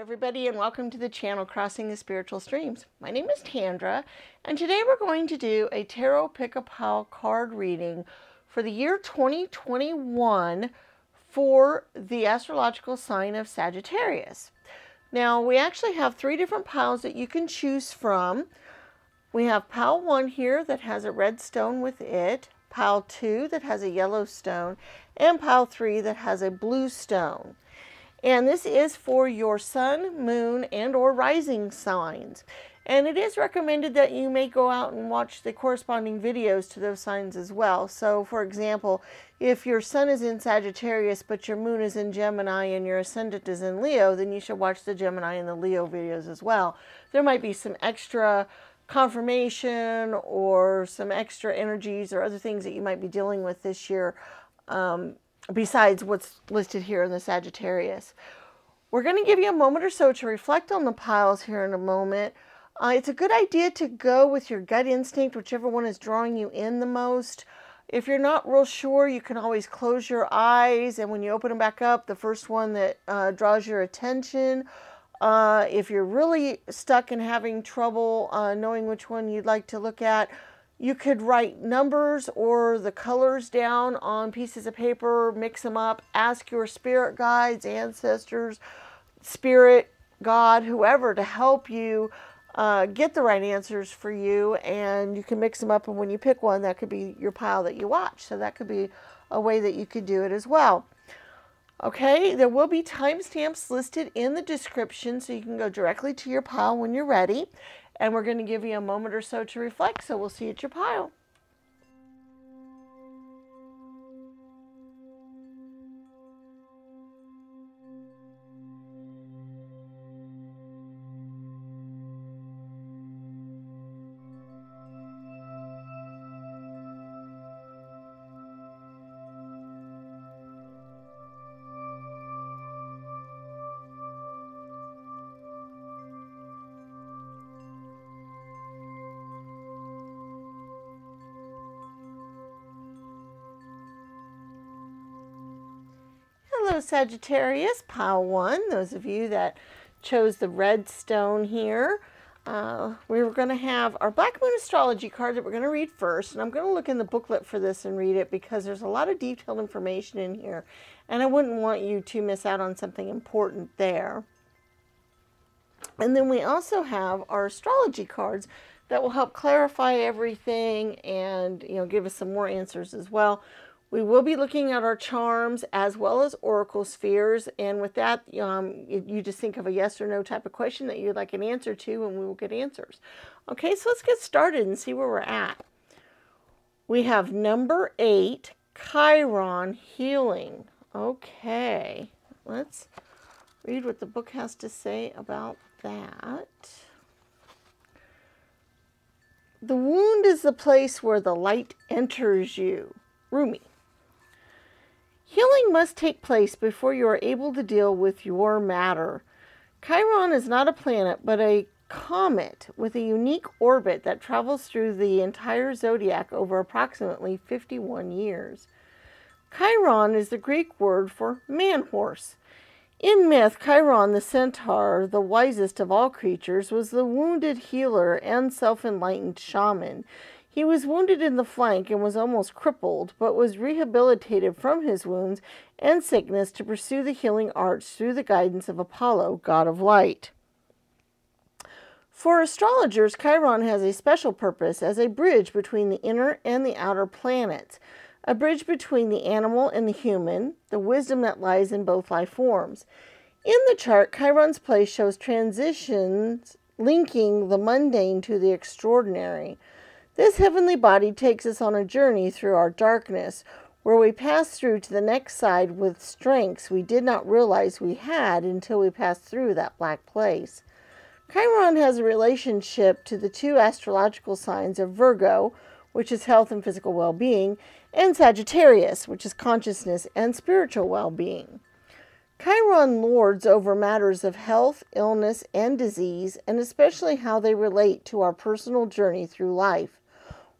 everybody, and welcome to the channel Crossing the Spiritual Streams. My name is Sandra, and today we're going to do a Tarot Pick-a-Pile card reading for the year 2021 for the astrological sign of Sagittarius. Now, we actually have 3 different piles that you can choose from. We have pile 1 here that has a red stone with it, pile 2 that has a yellow stone, and pile 3 that has a blue stone. And this is for your sun, moon, and or rising signs. And it is recommended that you may go out and watch the corresponding videos to those signs as well. So, for example, if your sun is in Sagittarius, but your moon is in Gemini and your ascendant is in Leo, then you should watch the Gemini and the Leo videos as well. There might be some extra confirmation or some extra energies or other things that you might be dealing with this year, besides what's listed here in the Sagittarius. We're going to give you a moment or so to reflect on the piles here in a moment. It's a good idea to go with your gut instinct, whichever one is drawing you in the most. If you're not real sure, you can always close your eyes, and when you open them back up, the first one that draws your attention. If you're really stuck and having trouble knowing which one you'd like to look at, you could write numbers or the colors down on pieces of paper, mix them up, ask your spirit guides, ancestors, spirit, God, whoever, to help you get the right answers for you, and you can mix them up, and when you pick one, that could be your pile that you watch. So that could be a way that you could do it as well. Okay, there will be timestamps listed in the description, so you can go directly to your pile when you're ready. And we're going to give you a moment or so to reflect, so we'll see you at your pile. Hello Sagittarius, pile 1, those of you that chose the red stone here. We were going to have our Black Moon Astrology card that we're going to read first, and I'm going to look in the booklet for this and read it because there's a lot of detailed information in here, and I wouldn't want you to miss out on something important there. And then we also have our astrology cards that will help clarify everything and, give us some more answers as well. We will be looking at our charms as well as oracle spheres, and with that, you just think of a yes or no type of question that you'd like an answer to, and we will get answers. Okay, so let's get started and see where we're at. We have number 8, Chiron Healing. Okay, let's read what the book has to say about that. The wound is the place where the light enters you. Rumi. Healing must take place before you are able to deal with your matter. Chiron is not a planet, but a comet with a unique orbit that travels through the entire zodiac over approximately 51 years. Chiron is the Greek word for man-horse. In myth, Chiron the centaur, the wisest of all creatures, was the wounded healer and self-enlightened shaman. He was wounded in the flank and was almost crippled, but was rehabilitated from his wounds and sickness to pursue the healing arts through the guidance of Apollo, god of light. For astrologers, Chiron has a special purpose as a bridge between the inner and the outer planets, a bridge between the animal and the human, the wisdom that lies in both life forms. In the chart, Chiron's place shows transitions linking the mundane to the extraordinary. This heavenly body takes us on a journey through our darkness, where we pass through to the next side with strengths we did not realize we had until we passed through that black place. Chiron has a relationship to the 2 astrological signs of Virgo, which is health and physical well-being, and Sagittarius, which is consciousness and spiritual well-being. Chiron lords over matters of health, illness, and disease, and especially how they relate to our personal journey through life.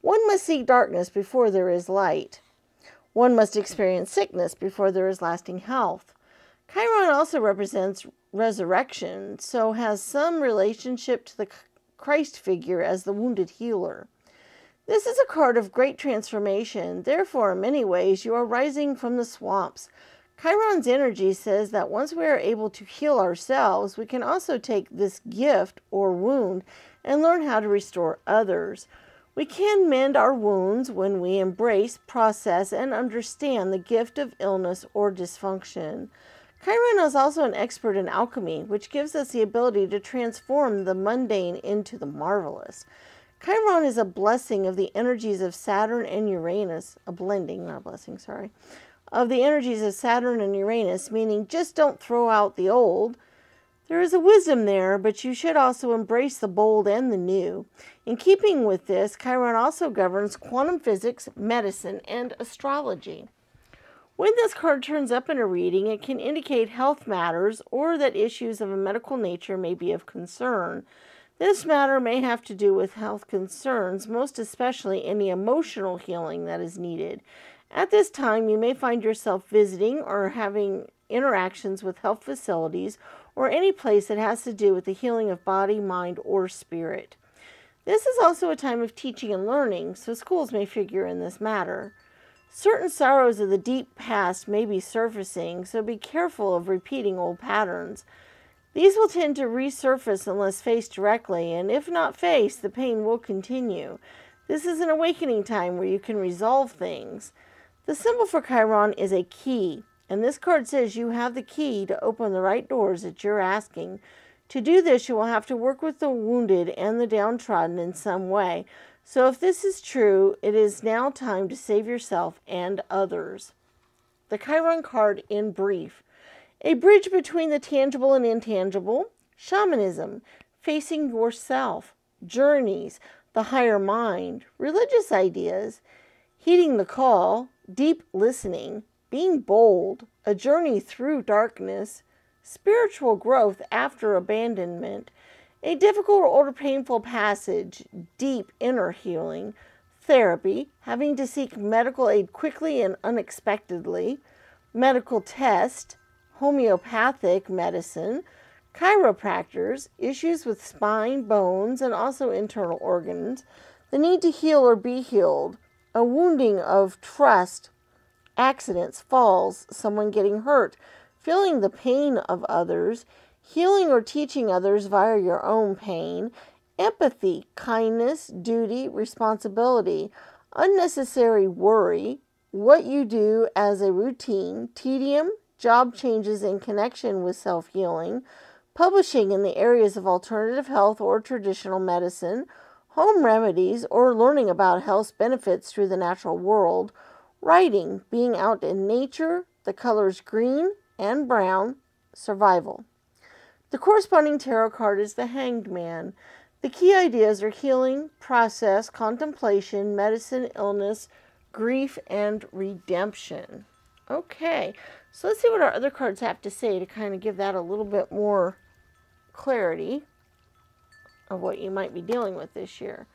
One must seek darkness before there is light. One must experience sickness before there is lasting health. Chiron also represents resurrection, so has some relationship to the Christ figure as the wounded healer. This is a card of great transformation. Therefore, in many ways, you are rising from the swamps. Chiron's energy says that once we are able to heal ourselves, we can also take this gift or wound and learn how to restore others. We can mend our wounds when we embrace, process, and understand the gift of illness or dysfunction. Chiron is also an expert in alchemy, which gives us the ability to transform the mundane into the marvelous. Chiron is a blessing of the energies of Saturn and Uranus, a blending, not a blessing, sorry, of the energies of Saturn and Uranus, meaning just don't throw out the old. There is a wisdom there, but you should also embrace the bold and the new. In keeping with this, Chiron also governs quantum physics, medicine, and astrology. When this card turns up in a reading, it can indicate health matters or that issues of a medical nature may be of concern. This matter may have to do with health concerns, most especially any emotional healing that is needed. At this time, you may find yourself visiting or having interactions with health facilities or any place that has to do with the healing of body, mind, or spirit. This is also a time of teaching and learning, so schools may figure in this matter. Certain sorrows of the deep past may be surfacing, so be careful of repeating old patterns. These will tend to resurface unless faced directly, and if not faced, the pain will continue. This is an awakening time where you can resolve things. The symbol for Chiron is a key, and this card says you have the key to open the right doors that you're asking. To do this, you will have to work with the wounded and the downtrodden in some way. So if this is true, it is now time to save yourself and others. The Chiron card in brief. A bridge between the tangible and intangible. Shamanism. Facing yourself. Journeys. The higher mind. Religious ideas. Heeding the call. Deep listening. Being bold. A journey through darkness. Spiritual growth after abandonment. A difficult or painful passage, deep inner healing, therapy, having to seek medical aid quickly and unexpectedly, medical test, homeopathic medicine, chiropractors, issues with spine, bones, and also internal organs, the need to heal or be healed, a wounding of trust, accidents, falls, someone getting hurt, feeling the pain of others, healing or teaching others via your own pain, empathy, kindness, duty, responsibility, unnecessary worry, what you do as a routine, tedium, job changes in connection with self-healing, publishing in the areas of alternative health or traditional medicine, home remedies or learning about health benefits through the natural world, writing, being out in nature, the colors green and brown, survival. The corresponding tarot card is the Hanged Man. The key ideas are healing, process, contemplation, medicine, illness, grief, and redemption. Okay, so let's see what our other cards have to say to kind of give that a little bit more clarity of what you might be dealing with this year.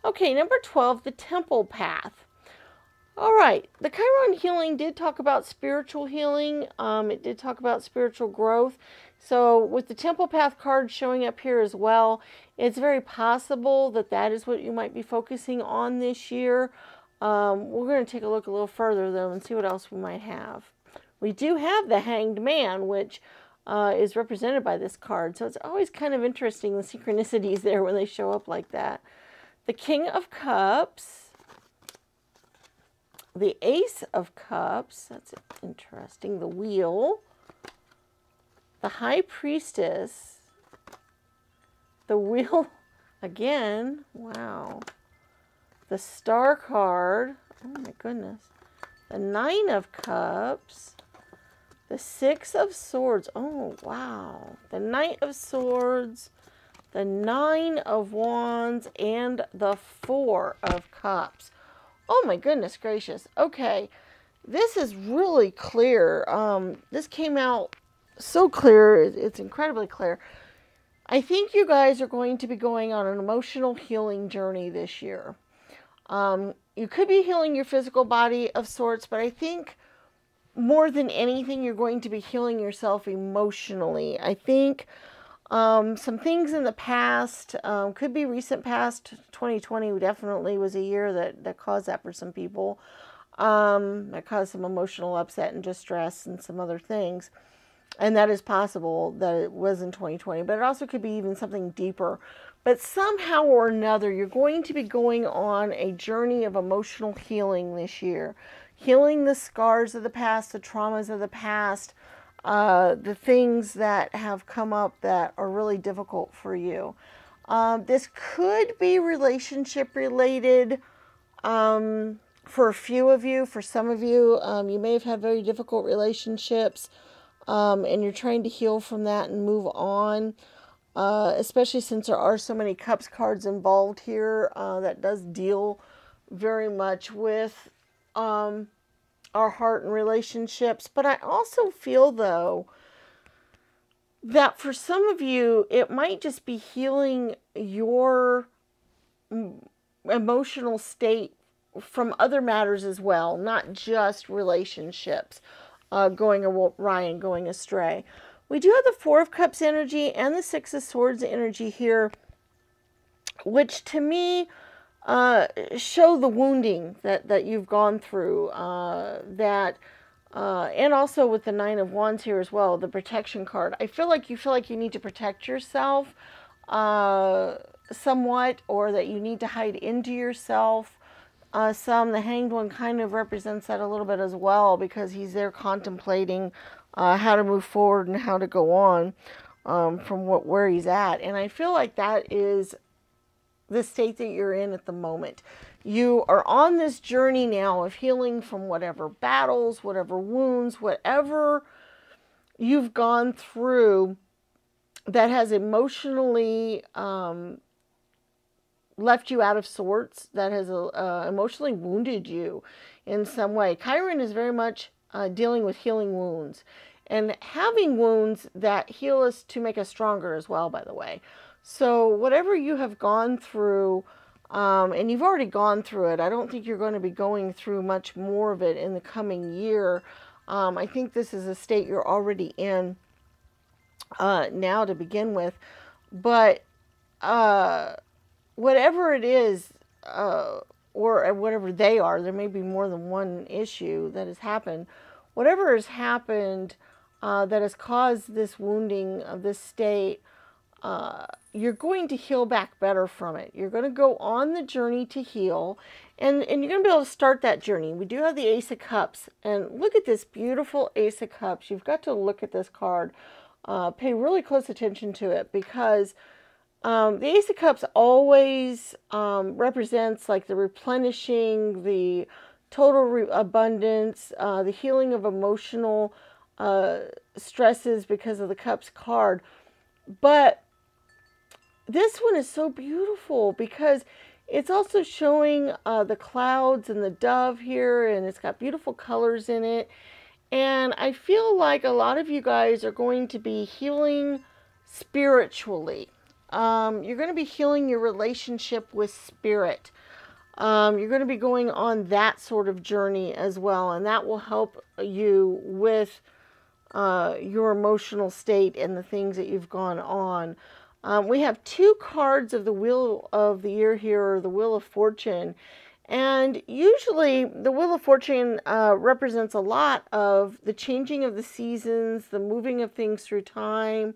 Okay, number 12, the Temple Path. All right, the Chiron healing did talk about spiritual healing. It did talk about spiritual growth. So with the Temple Path card showing up here as well, it's very possible that that is what you might be focusing on this year. We're going to take a look a little further, though, and see what else we might have. We do have the Hanged Man, which is represented by this card. So it's always kind of interesting, the synchronicities there when they show up like that. The King of Cups. The Ace of Cups, that's interesting. The Wheel. The High Priestess. The Wheel again. Wow. The Star card. Oh my goodness. The Nine of Cups. The Six of Swords. Oh, wow. The Knight of Swords. The Nine of Wands. And the Four of Cups. Oh my goodness gracious. Okay, this is really clear. This came out so clear. It's incredibly clear. I think you guys are going to be going on an emotional healing journey this year. You could be healing your physical body of sorts, but I think more than anything, you're going to be healing yourself emotionally. I think some things in the past, could be recent past, 2020 definitely was a year that caused that for some people. That caused some emotional upset and distress and some other things. And that is possible that it was in 2020, but it also could be even something deeper. But somehow or another, you're going to be going on a journey of emotional healing this year. Healing the scars of the past, the traumas of the past, the things that have come up that are really difficult for you. This could be relationship related for a few of you. For some of you, you may have had very difficult relationships, and you're trying to heal from that and move on, especially since there are so many Cups cards involved here. That does deal very much with our heart and relationships. But I also feel, though, that for some of you, it might just be healing your emotional state from other matters as well, not just relationships going awry and going astray. We do have the Four of Cups energy and the Six of Swords energy here, which to me show the wounding that you've gone through, and also with the Nine of Wands here as well, the protection card. I feel like you need to protect yourself somewhat, or that you need to hide into yourself. The Hanged One kind of represents that a little bit as well, because he's there contemplating how to move forward and how to go on from where he's at. And I feel like that is the state that you're in at the moment. You are on this journey now of healing from whatever battles, whatever wounds, whatever you've gone through that has emotionally left you out of sorts, that has emotionally wounded you in some way. Chiron is very much dealing with healing wounds and having wounds that heal us to make us stronger as well, by the way. So whatever you have gone through, and you've already gone through it, I don't think you're going to be going through much more of it in the coming year. I think this is a state you're already in now to begin with. But whatever it is, or whatever they are, there may be more than one issue that has happened. Whatever has happened that has caused this wounding of this state, you're going to heal back better from it. You're going to go on the journey to heal, and you're going to be able to start that journey. We do have the Ace of Cups, and look at this beautiful Ace of Cups. You've got to look at this card. Pay really close attention to it, because the Ace of Cups always represents like the replenishing, the total abundance, the healing of emotional stresses because of the Cups card. But this one is so beautiful because it's also showing the clouds and the dove here, and it's got beautiful colors in it. And I feel like a lot of you guys are going to be healing spiritually. You're going to be healing your relationship with spirit. You're going to be going on that sort of journey as well, and that will help you with your emotional state and the things that you've gone on. We have two cards of the Wheel of the Year here, or the Wheel of Fortune. And usually the Wheel of Fortune represents a lot of the changing of the seasons, the moving of things through time,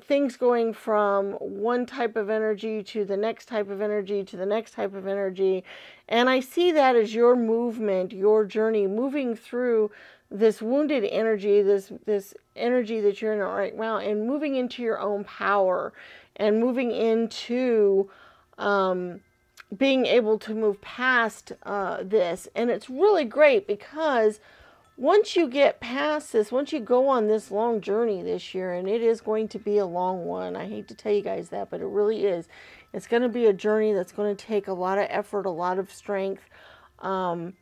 things going from one type of energy to the next type of energy to the next type of energy. And I see that as your movement, your journey, moving through this wounded energy, this energy that you're in right now, and moving into your own power, and moving into being able to move past this. And it's really great, because once you get past this, once you go on this long journey this year, and it is going to be a long one, I hate to tell you guys that, but it really is. It's going to be a journey that's going to take a lot of effort, a lot of strength, a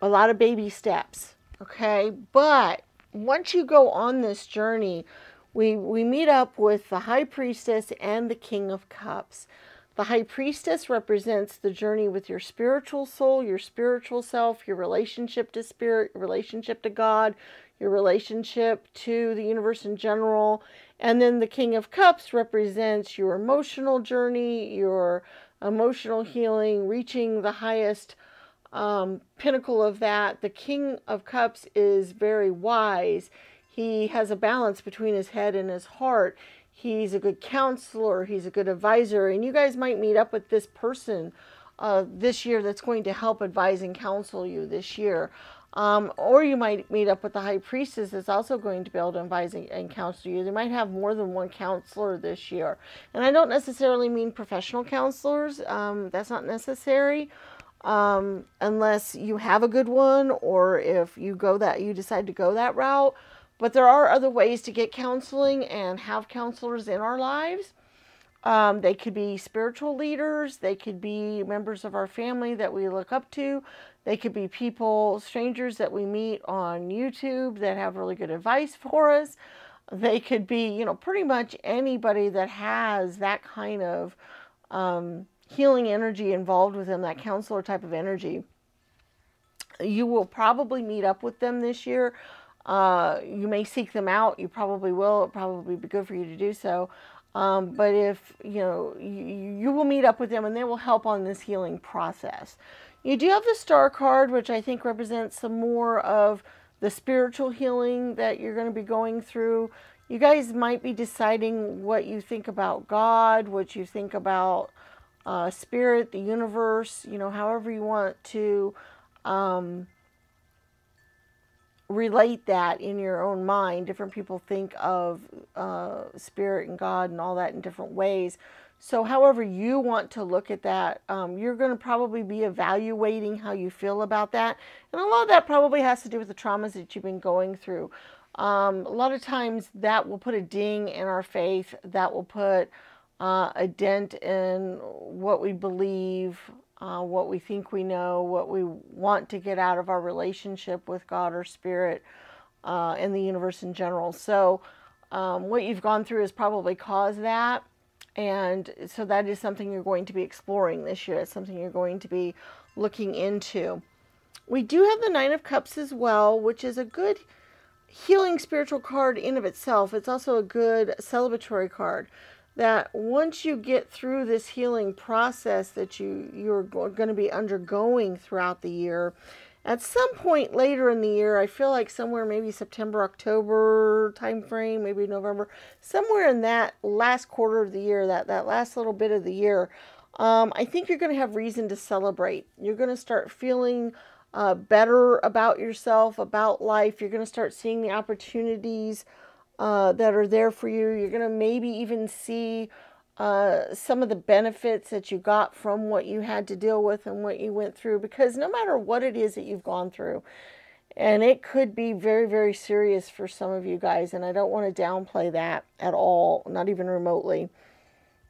lot of baby steps. Okay, but once you go on this journey, we meet up with the High Priestess and the King of Cups. The High Priestess represents the journey with your spiritual soul, your spiritual self, your relationship to spirit, your relationship to God, your relationship to the universe in general. And then the King of Cups represents your emotional journey, your emotional healing, reaching the highest pinnacle of that. The King of Cups is very wise. He has a balance between his head and his heart. He's a good counselor. He's a good advisor. And you guys might meet up with this person this year that's going to help advise and counsel you this year. Or you might meet up with the High Priestess that's also going to be able to advise and counsel you. They might have more than one counselor this year. And I don't necessarily mean professional counselors. That's not necessary. Unless you have a good one, or if you decide to go that route. But there are other ways to get counseling and have counselors in our lives. They could be spiritual leaders. They could be members of our family that we look up to. They could be people, strangers that we meet on YouTube that have really good advice for us. They could be, pretty much anybody that has that kind of healing energy involved with them, that counselor type of energy. You will probably meet up with them this year. You may seek them out. You probably will. It'll probably be good for you to do so. But if, you will meet up with them and they will help on this healing process. You do have the Star card, which I think represents some more of the spiritual healing that you're going to be going through. You guys might be deciding what you think about God, what you think about spirit, the universe, however you want to relate that in your own mind. Different people think of spirit and God and all that in different ways. So however you want to look at that, you're going to probably be evaluating how you feel about that. And a lot of that probably has to do with the traumas that you've been going through. A lot of times that will put a ding in our faith. That will put a dent in what we believe, what we think we know, what we want to get out of our relationship with God or spirit and the universe in general. So what you've gone through has probably caused that. And so that is something you're going to be exploring this year. It's something you're going to be looking into. We do have the Nine of Cups as well, which is a good healing spiritual card in of itself. It's also a good celebratory card. That once you get through this healing process that you're going to be undergoing throughout the year, at some point later in the year, I feel like somewhere maybe September, October time frame, maybe November, somewhere in that last quarter of the year, that last little bit of the year, I think you're going to have reason to celebrate. You're going to start feeling better about yourself, about life. You're going to start seeing the opportunities that are there for you. You're going to maybe even see some of the benefits that you got from what you had to deal with and what you went through. Because no matter what it is that you've gone through, and it could be very, very serious for some of you guys, and I don't want to downplay that at all, not even remotely.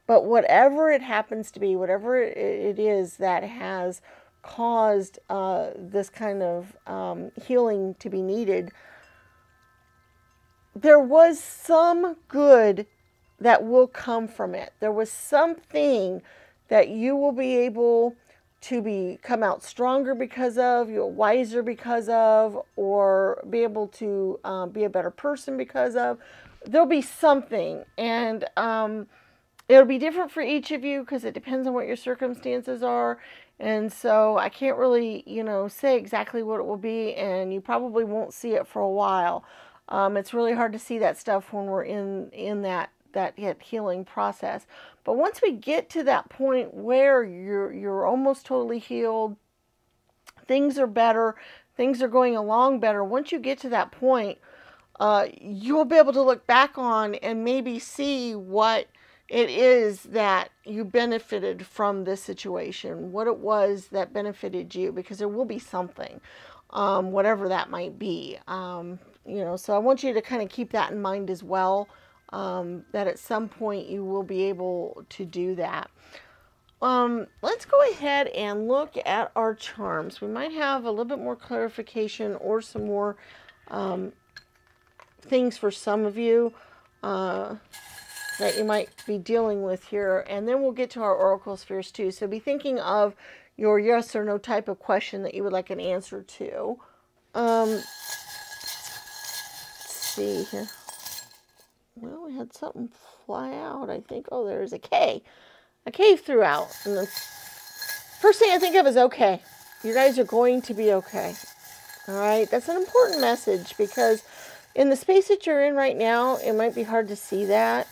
But whatever it happens to be, whatever it is that has caused this kind of healing to be needed, there was some good that will come from it. There was something that you will be able to come out stronger because of, you're wiser because of, or be able to be a better person because of. There'll be something, and it'll be different for each of you because it depends on what your circumstances are. And so I can't really, say exactly what it will be, and you probably won't see it for a while. It's really hard to see that stuff when we're in that healing process. But once we get to that point where you're almost totally healed, things are better, things are going along better. Once you get to that point, you'll be able to look back on and maybe see what it is that you benefited from this situation, what it was that benefited you, because there will be something, whatever that might be. So I want you to kind of keep that in mind as well, that at some point you will be able to do that. Let's go ahead and look at our charms. We might have a little bit more clarification or some more things for some of you. that you might be dealing with here. And then we'll get to our oracle spheres too. So be thinking of your yes or no type of question that you would like an answer to. Let's see here. Well, we had something fly out, I think. Oh, there's a K. A K flew out. And the first thing I think of is okay. You guys are going to be okay. All right? That's an important message because in the space that you're in right now, it might be hard to see that.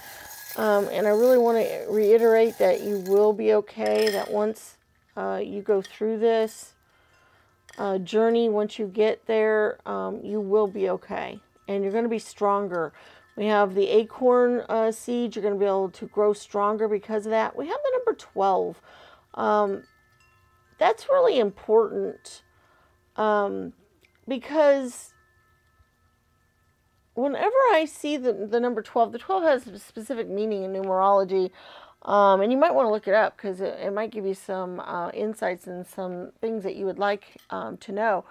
And I really want to reiterate that you will be okay, that once you go through this journey, once you get there, you will be okay. And you're going to be stronger. We have the acorn seed. You're going to be able to grow stronger because of that. We have the number 12. That's really important because whenever I see the number 12, the 12 has a specific meaning in numerology. And you might want to look it up because it might give you some insights and some things that you would like to know.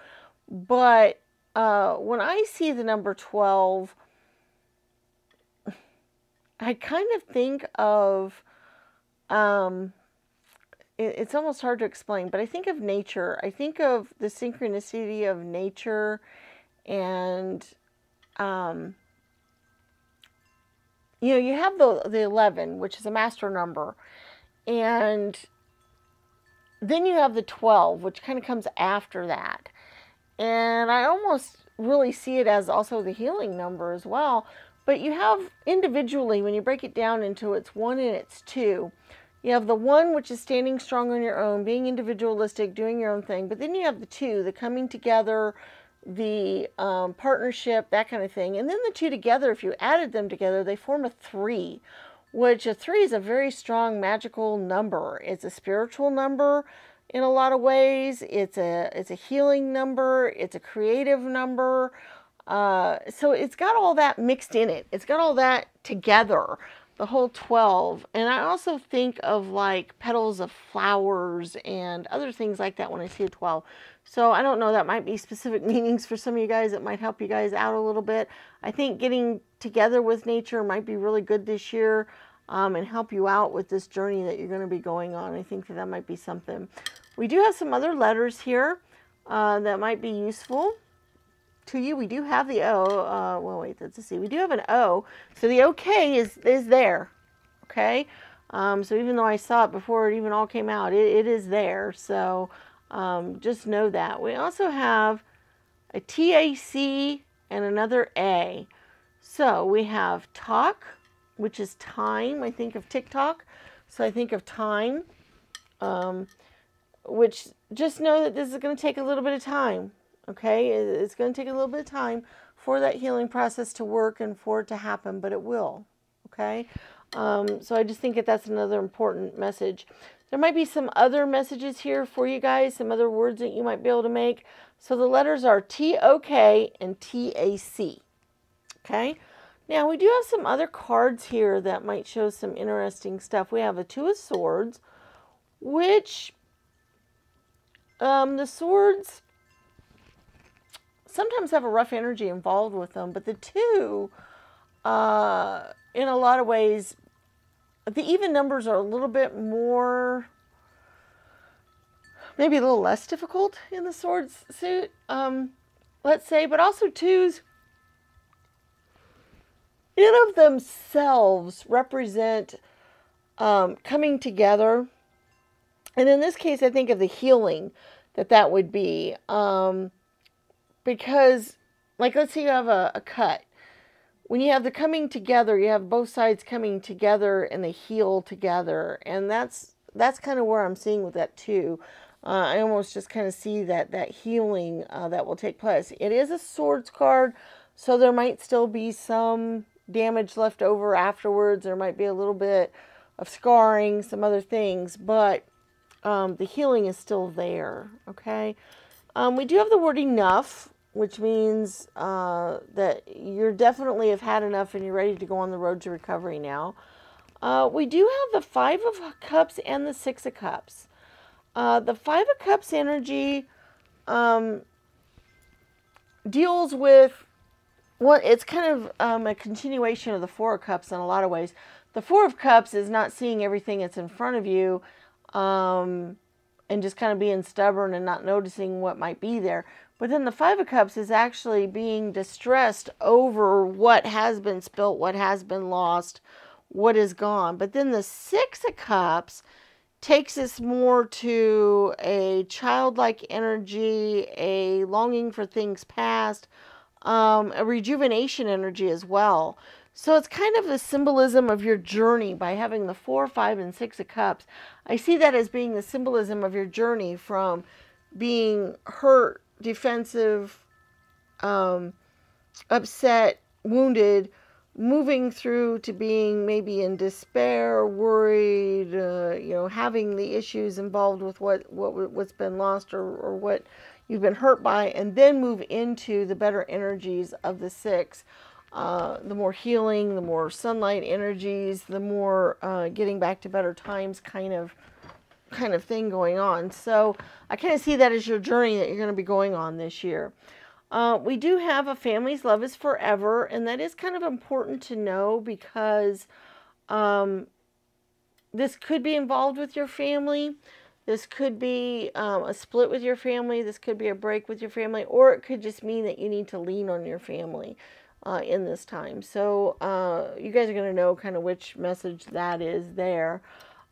But when I see the number 12, I kind of think of, it's almost hard to explain, but I think of nature. I think of the synchronicity of nature and, you know, you have the 11, which is a master number, and then you have the 12, which kind of comes after that. And I almost really see it as also the healing number as well. But you have individually, when you break it down into its 1 and its 2, you have the 1, which is standing strong on your own, being individualistic, doing your own thing. But then you have the 2, the coming together, the partnership, that kind of thing. And then the 2 together, if you added them together, they form a 3, which a 3 is a very strong magical number. It's a spiritual number in a lot of ways. It's a healing number. It's a creative number. So it's got all that mixed in it. It's got all that together, the whole 12. And I also think of like petals of flowers and other things like that when I see a 12. So I don't know, that might be specific meanings for some of you guys. It might help you guys out a little bit. I think getting together with nature might be really good this year and help you out with this journey that you're going to be going on. I think that might be something. We do have some other letters here that might be useful to you. We do have the O. Well, wait, let's see. We do have an O. So the OK is there. Okay. So even though I saw it before it even all came out, it is there. So just know that. We also have a TAC and another A. So we have talk, which is time. I think of TikTok. So I think of time, which just know that this is going to take a little bit of time. Okay, it's going to take a little bit of time for that healing process to work and for it to happen, but it will. Okay, so I just think that that's another important message. There might be some other messages here for you guys, some other words that you might be able to make. So the letters are TOK and TAC. Okay, now we do have some other cards here that might show some interesting stuff. We have a 2 of Swords, which the swords sometimes have a rough energy involved with them, but the 2, in a lot of ways, the even numbers are a little bit more, maybe a little less difficult in the swords suit, let's say, but also 2s, in of themselves, represent coming together. And in this case, I think of the healing that would be. Because, like, let's say you have a cut. When you have the coming together, you have both sides coming together and they heal together. And that's kind of where I'm seeing with that too. I almost just kind of see that healing that will take place. It is a swords card, so there might still be some damage left over afterwards. There might be a little bit of scarring, some other things, but the healing is still there, okay? We do have the word enough, which means that you definitely have had enough and you're ready to go on the road to recovery now. We do have the 5 of Cups and the 6 of Cups. The 5 of Cups energy deals with, well, it's kind of a continuation of the 4 of Cups in a lot of ways. The Four of Cups is not seeing everything that's in front of you, and just kind of being stubborn and not noticing what might be there. But then the Five of Cups is actually being distressed over what has been spilt, what has been lost, what is gone. But then the Six of Cups takes us more to a childlike energy, a longing for things past, a rejuvenation energy as well. So it's kind of a symbolism of your journey by having the 4, 5, and 6 of Cups. I see that as being the symbolism of your journey from being hurt, defensive, upset, wounded, moving through to being maybe in despair, worried, having the issues involved with what's been lost or what you've been hurt by, and then move into the better energies of the 6. The more healing, the more sunlight energies, the more getting back to better times kind of thing going on. So I kind of see that as your journey that you're going to be going on this year. We do have a family's love is forever, and that is kind of important to know because this could be involved with your family. This could be a split with your family. This could be a break with your family, or it could just mean that you need to lean on your family in this time. So you guys are going to know kind of which message that is there.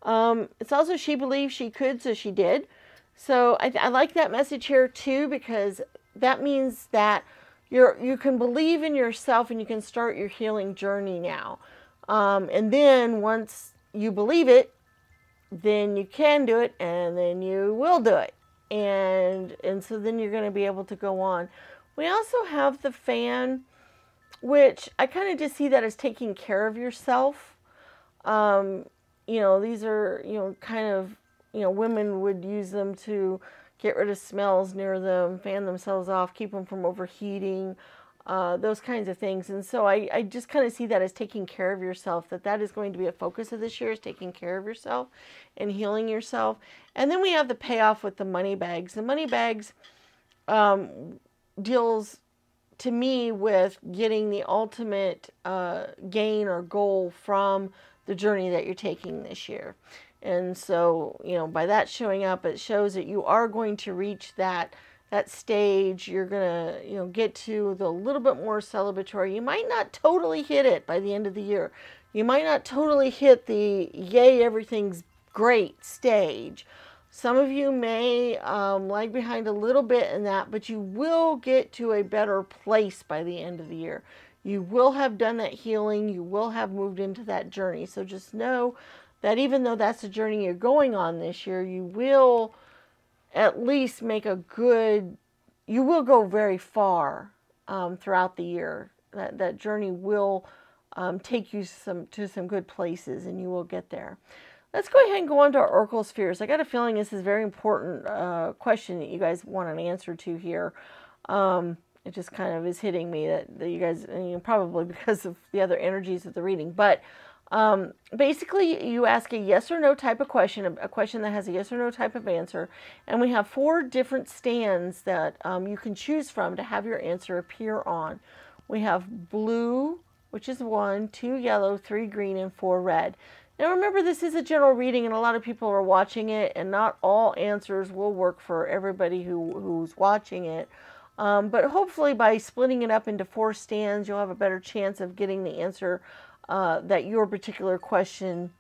It's also she believed she could, so she did. So I like that message here too, because that means that you can believe in yourself and you can start your healing journey now. And then once you believe it, then you can do it, and then you will do it. And so then you're going to be able to go on. We also have the Fan, which I kind of just see that as taking care of yourself. These are, kind of, women would use them to get rid of smells near them, fan themselves off, keep them from overheating, those kinds of things. And so I just kind of see that as taking care of yourself, that is going to be a focus of this year, is taking care of yourself and healing yourself. And then we have the payoff with the money bags. The money bags deals to me with getting the ultimate gain or goal from the journey that you're taking this year. And so, by that showing up, it shows that you are going to reach that stage. You're going to, get to the little bit more celebratory. You might not totally hit it by the end of the year. You might not totally hit the yay, everything's great stage. Some of you may lag behind a little bit in that, but you will get to a better place by the end of the year. You will have done that healing. You will have moved into that journey. So just know that even though that's the journey you're going on this year, you will at least you will go very far throughout the year. That journey will take you to some good places, and you will get there. Let's go ahead and go on to our Oracle spheres. I got a feeling this is a very important question that you guys want an answer to here. It just kind of is hitting me that you guys, probably because of the other energies of the reading. But basically, you ask a yes or no type of question, a question that has a yes or no type of answer. And we have 4 different stands that you can choose from to have your answer appear on. We have blue, which is 1, 2 yellow, 3 green, and 4 red. Now remember, this is a general reading, and a lot of people are watching it, and not all answers will work for everybody who's watching it. But hopefully by splitting it up into 4 stands, you'll have a better chance of getting the answer that your particular question,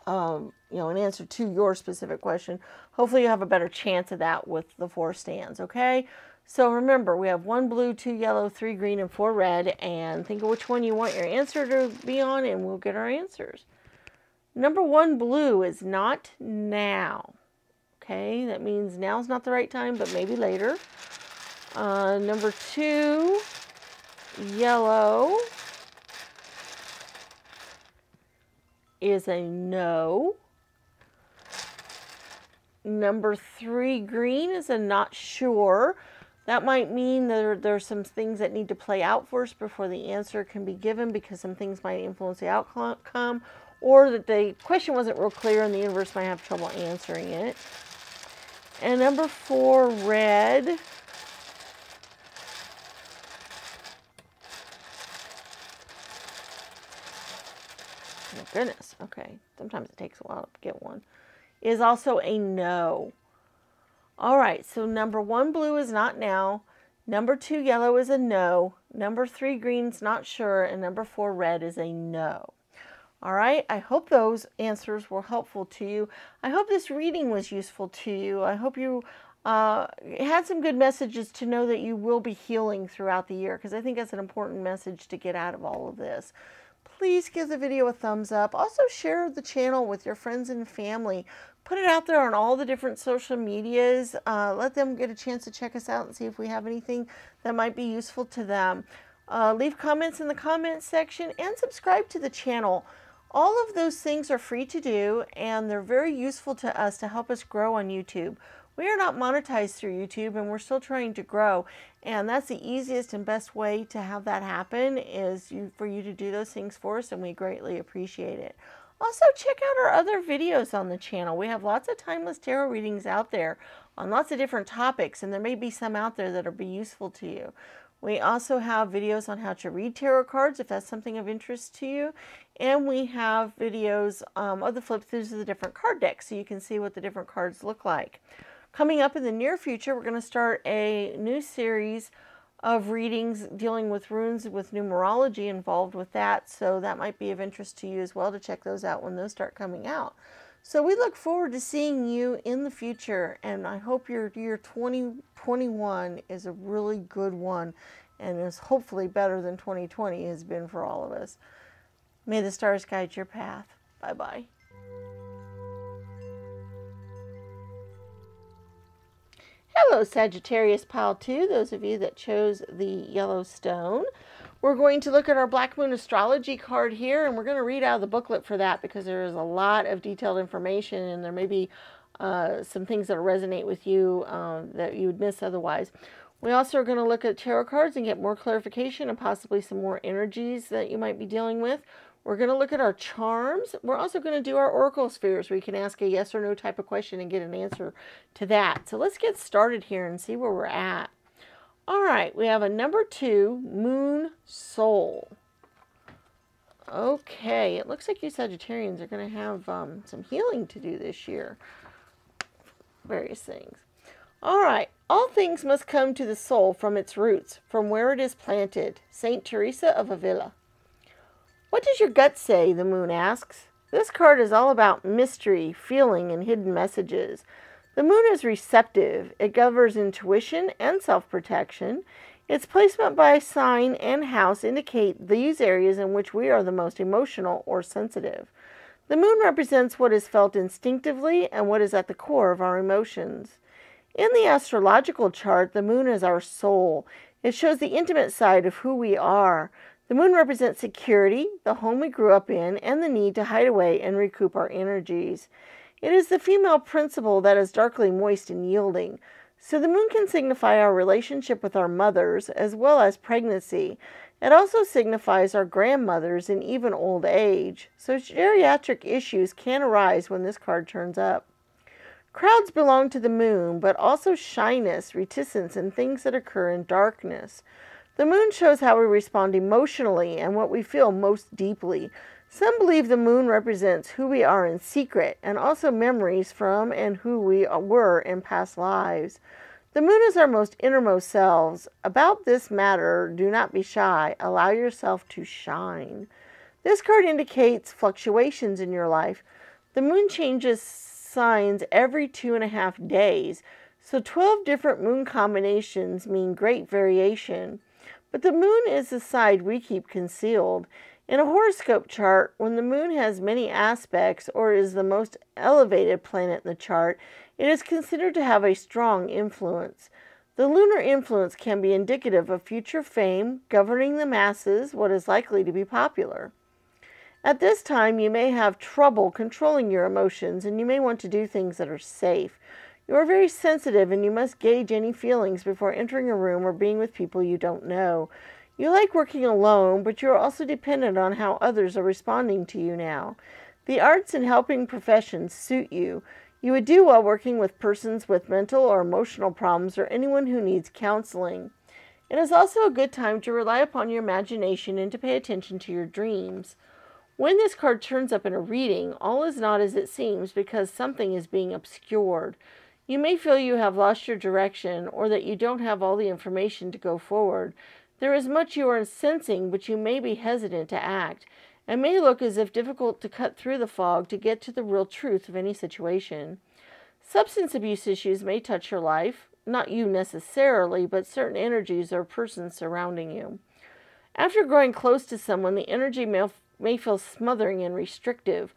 an answer to your specific question. Hopefully you have a better chance of that with the 4 stands, okay? So remember, we have 1 blue, 2 yellow, 3 green, and 4 red, and think of which one you want your answer to be on, and we'll get our answers. Number 1 blue is not now. Okay, that means now's not the right time, but maybe later. Number 2 yellow is a no. Number 3 green is a not sure. That might mean there's some things that need to play out first before the answer can be given, because some things might influence the outcome, or that the question wasn't real clear and the universe might have trouble answering it. And number 4 red Oh, goodness. Okay. Sometimes it takes a while to get one. Is also a no. All right. So number 1 blue is not now. Number 2 yellow is a no. Number 3 green's not sure. And number 4 red is a no. All right. I hope those answers were helpful to you. I hope this reading was useful to you. I hope you had some good messages to know that you will be healing throughout the year, because I think that's an important message to get out of all of this. Please give the video a thumbs up. Also share the channel with your friends and family. Put it out there on all the different social medias. Let them get a chance to check us out and see if we have anything that might be useful to them. Leave comments in the comments section and subscribe to the channel. All of those things are free to do, and they're very useful to us to help us grow on YouTube. We are not monetized through YouTube, and we're still trying to grow. And that's the easiest and best way to have that happen, is for you to do those things for us, and we greatly appreciate it. Also, check out our other videos on the channel. We have lots of timeless tarot readings out there on lots of different topics, and there may be some out there that will be useful to you. We also have videos on how to read tarot cards, if that's something of interest to you. And we have videos of the flip-throughs of the different card decks, so you can see what the different cards look like. Coming up in the near future, we're going to start a new series of readings dealing with runes with numerology involved with that. So that might be of interest to you as well, to check those out when those start coming out. So we look forward to seeing you in the future. And I hope your year 2021 is a really good one, and is hopefully better than 2020 has been for all of us. May the stars guide your path. Bye-bye. Hello, Sagittarius Pile 2, those of you that chose the yellow stone. We're going to look at our Black Moon Astrology card here, and we're going to read out of the booklet for that, because there is a lot of detailed information, and there may be some things that resonate with you that you would miss otherwise. We also are going to look at tarot cards and get more clarification and possibly some more energies that you might be dealing with. We're going to look at our charms. We're also going to do our oracle spheres, where you can ask a yes or no type of question and get an answer to that. So let's get started here and see where we're at. All right, we have a number 2, Moon Soul. Okay, it looks like you Sagittarians are going to have some healing to do this year. Various things. All right, all things must come to the soul from its roots, from where it is planted. Saint Teresa of Avila. What does your gut say? The moon asks. This card is all about mystery, feeling, and hidden messages. The moon is receptive. It governs intuition and self-protection. Its placement by sign and house indicate these areas in which we are the most emotional or sensitive. The moon represents what is felt instinctively and what is at the core of our emotions. In the astrological chart, the moon is our soul. It shows the intimate side of who we are. The moon represents security, the home we grew up in, and the need to hide away and recoup our energies. It is the female principle that is darkly moist and yielding. So the moon can signify our relationship with our mothers as well as pregnancy. It also signifies our grandmothers and even old age. So geriatric issues can arise when this card turns up. Crowds belong to the moon, but also shyness, reticence, and things that occur in darkness. The moon shows how we respond emotionally and what we feel most deeply. Some believe the moon represents who we are in secret, and also memories from and who we were in past lives. The moon is our most innermost selves. About this matter, do not be shy. Allow yourself to shine. This card indicates fluctuations in your life. The moon changes signs every 2.5 days, so 12 different moon combinations mean great variation. But the moon is the side we keep concealed. In a horoscope chart, when the moon has many aspects or is the most elevated planet in the chart, it is considered to have a strong influence. The lunar influence can be indicative of future fame, governing the masses, what is likely to be popular. At this time, you may have trouble controlling your emotions, and you may want to do things that are safe. You are very sensitive, and you must gauge any feelings before entering a room or being with people you don't know. You like working alone, but you are also dependent on how others are responding to you now. The arts and helping professions suit you. You would do well working with persons with mental or emotional problems or anyone who needs counseling. It is also a good time to rely upon your imagination and to pay attention to your dreams. When this card turns up in a reading, all is not as it seems because something is being obscured. You may feel you have lost your direction or that you don't have all the information to go forward. There is much you are sensing, but you may be hesitant to act. It may look as if difficult to cut through the fog to get to the real truth of any situation. Substance abuse issues may touch your life, not you necessarily, but certain energies or persons surrounding you. After growing close to someone, the energy may feel smothering and restrictive.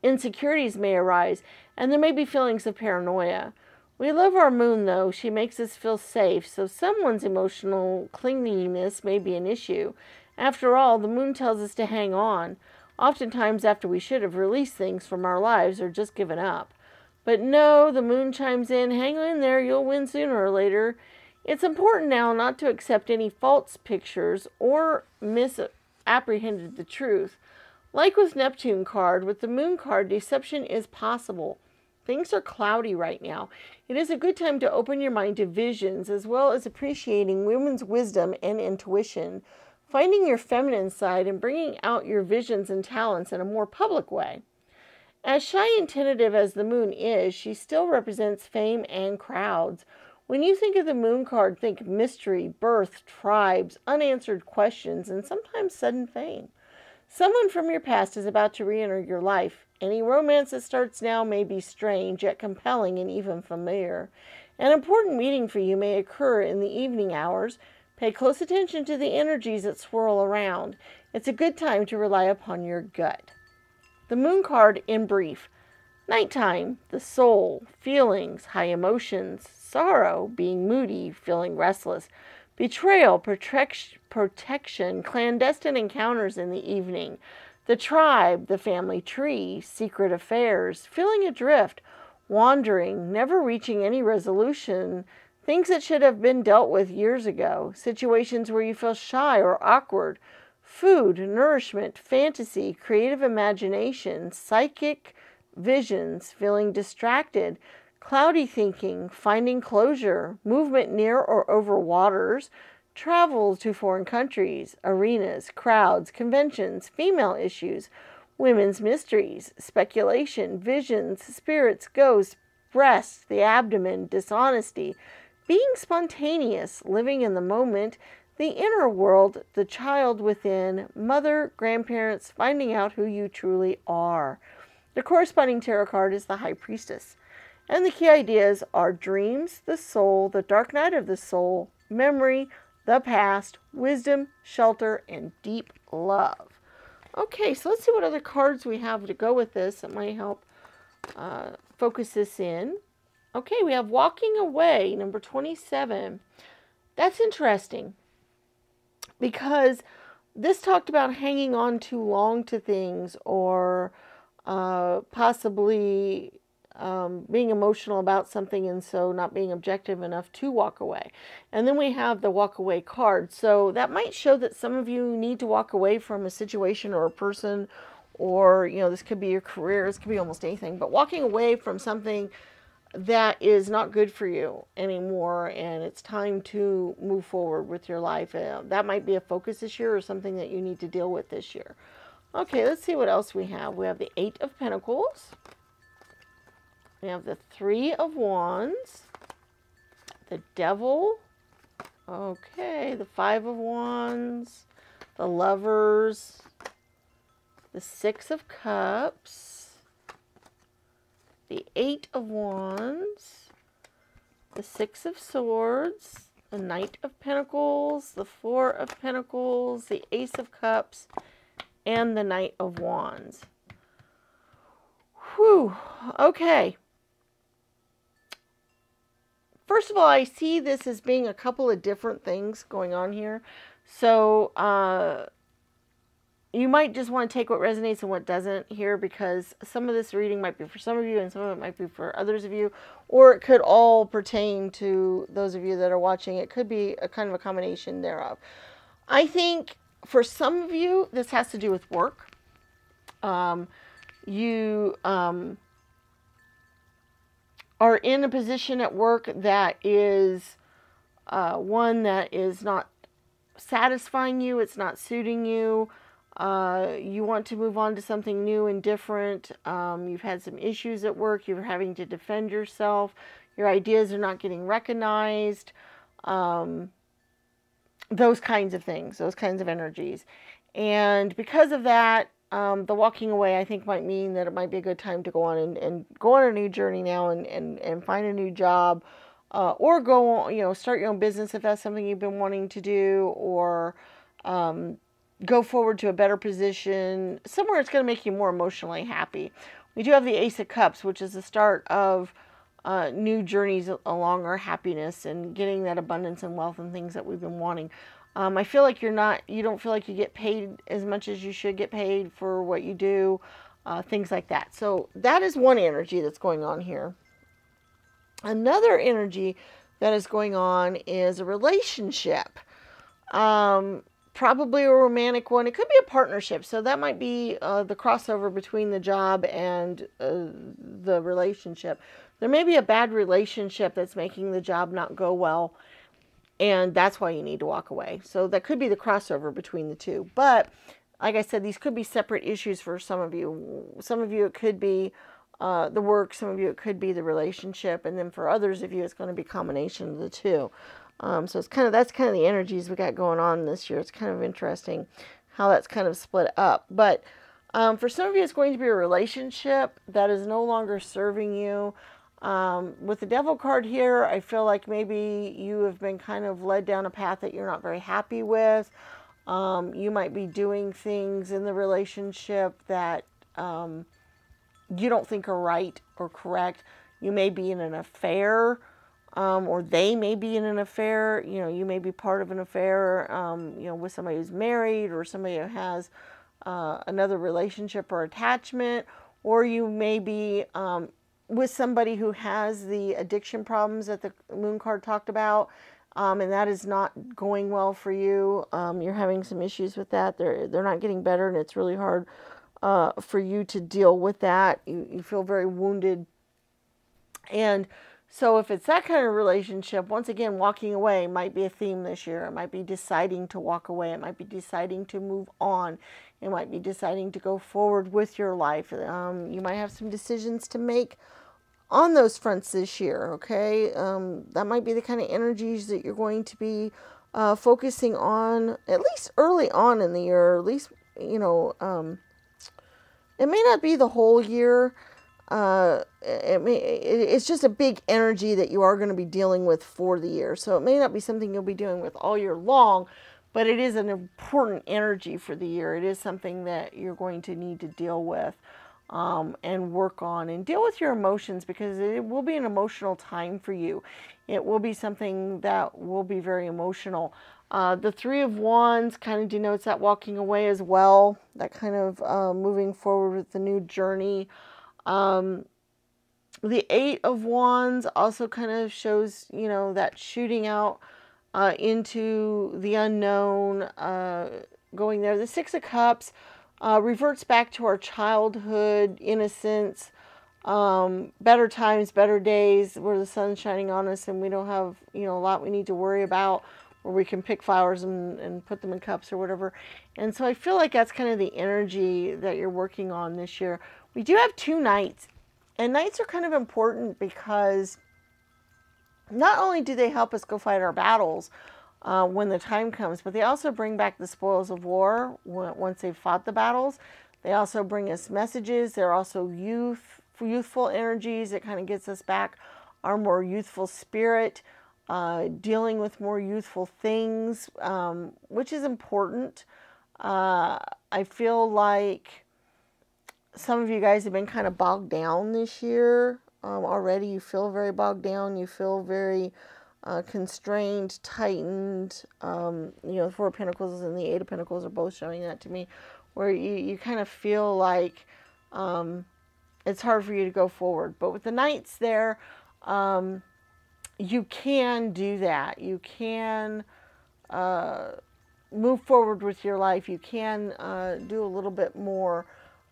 Insecurities may arise, and there may be feelings of paranoia. We love our moon, though. She makes us feel safe, so someone's emotional clinginess may be an issue. After all, the moon tells us to hang on, oftentimes after we should have released things from our lives or just given up. But no, the moon chimes in, hang in there, you'll win sooner or later. It's important now not to accept any false pictures or misapprehended the truth. Like with Neptune card, with the moon card, deception is possible. Things are cloudy right now. It is a good time to open your mind to visions as well as appreciating women's wisdom and intuition, finding your feminine side and bringing out your visions and talents in a more public way. As shy and tentative as the moon is, she still represents fame and crowds. When you think of the moon card, think mystery, birth, tribes, unanswered questions, and sometimes sudden fame. Someone from your past is about to re-enter your life. Any romance that starts now may be strange, yet compelling and even familiar. An important meeting for you may occur in the evening hours. Pay close attention to the energies that swirl around. It's a good time to rely upon your gut. The moon card in brief. Nighttime, the soul, feelings, high emotions, sorrow, being moody, feeling restless, betrayal, protection, clandestine encounters in the evening, the tribe, the family tree, secret affairs, feeling adrift, wandering, never reaching any resolution, things that should have been dealt with years ago, situations where you feel shy or awkward, food, nourishment, fantasy, creative imagination, psychic visions, feeling distracted, cloudy thinking, finding closure, movement near or over waters, travel to foreign countries, arenas, crowds, conventions, female issues, women's mysteries, speculation, visions, spirits, ghosts, breasts, the abdomen, dishonesty, being spontaneous, living in the moment, the inner world, the child within, mother, grandparents, finding out who you truly are. The corresponding tarot card is the High Priestess. And the key ideas are dreams, the soul, the dark night of the soul, memory, the past, wisdom, shelter, and deep love. Okay, so let's see what other cards we have to go with this that might help focus this in. Okay, we have Walking Away, number 27. That's interesting because this talked about hanging on too long to things or possibly being emotional about something and so not being objective enough to walk away. And then we have the walk away card. So that might show that some of you need to walk away from a situation or a person, or, you know, this could be your career, this could be almost anything, but walking away from something that is not good for you anymore and it's time to move forward with your life. That might be a focus this year or something that you need to deal with this year. Okay, let's see what else we have. We have the Eight of Pentacles. We have the Three of Wands, the Devil, okay, the Five of Wands, the Lovers, the Six of Cups, the Eight of Wands, the Six of Swords, the Knight of Pentacles, the Four of Pentacles, the Ace of Cups, and the Knight of Wands. Whew, okay. First of all, I see this as being a couple of different things going on here. So, you might just want to take what resonates and what doesn't here, because some of this reading might be for some of you and some of it might be for others of you, or it could all pertain to those of you that are watching. It could be a kind of a combination thereof. I think for some of you, this has to do with work. You are in a position at work that is one that is not satisfying you, it's not suiting you. You want to move on to something new and different. You've had some issues at work. You're having to defend yourself. Your ideas are not getting recognized. Those kinds of things, those kinds of energies. And because of that, the walking away, I think, might mean that it might be a good time to go on and go on a new journey now and find a new job, or go, start your own business if that's something you've been wanting to do, or go forward to a better position, somewhere it's going to make you more emotionally happy. We do have the Ace of Cups, which is the start of new journeys along our happiness and getting that abundance and wealth and things that we've been wanting. I feel like you don't feel like you get paid as much as you should get paid for what you do, things like that. So that is one energy that's going on here. Another energy that is going on is a relationship. Probably a romantic one. It could be a partnership. So that might be the crossover between the job and the relationship. There may be a bad relationship that's making the job not go well, and that's why you need to walk away. So that could be the crossover between the two. But like I said, these could be separate issues for some of you. Some of you, it could be the work. Some of you, it could be the relationship. And then for others of you, it's going to be a combination of the two. So it's that's kind of the energies we got going on this year. It's kind of interesting how that's kind of split up. But for some of you, it's going to be a relationship that is no longer serving you. With the Devil card here, I feel like maybe you have been kind of led down a path that you're not very happy with. You might be doing things in the relationship that you don't think are right or correct. You may be in an affair. Or they may be in an affair. You may be part of an affair, with somebody who's married, or somebody who has another relationship or attachment, or you may be with somebody who has the addiction problems that the Moon card talked about, and that is not going well for you. You're having some issues with that. They're not getting better, and it's really hard for you to deal with that. You feel very wounded, and so if it's that kind of relationship, once again, walking away might be a theme this year. It might be deciding to walk away. It might be deciding to move on. It might be deciding to go forward with your life. You might have some decisions to make on those fronts this year, okay? That might be the kind of energies that you're going to be focusing on, at least early on in the year. At least, it may not be the whole year. It's just a big energy that you are going to be dealing with for the year. So it may not be something you'll be dealing with all year long, but it is an important energy for the year. It is something that you're going to need to deal with and work on and deal with your emotions, because it will be an emotional time for you. It will be something that will be very emotional. The Three of Wands kind of denotes that walking away as well, that kind of moving forward with the new journey. The Eight of Wands also kind of shows, that shooting out into the unknown, going there. The Six of Cups reverts back to our childhood, innocence, better times, better days, where the sun's shining on us and we don't have, a lot we need to worry about, where we can pick flowers and put them in cups or whatever. And so I feel like that's kind of the energy that you're working on this year. We do have 2 nights, and nights are kind of important because not only do they help us go fight our battles when the time comes, but they also bring back the spoils of war once they've fought the battles. They also bring us messages. They're also youthful energies. It kind of gets us back our more youthful spirit, dealing with more youthful things, which is important. I feel like some of you guys have been kind of bogged down this year already. You feel very bogged down. You feel very constrained, tightened. The Four of Pentacles and the Eight of Pentacles are both showing that to me, where you kind of feel like it's hard for you to go forward. But with the Knights there, you can do that. You can move forward with your life. You can do a little bit more.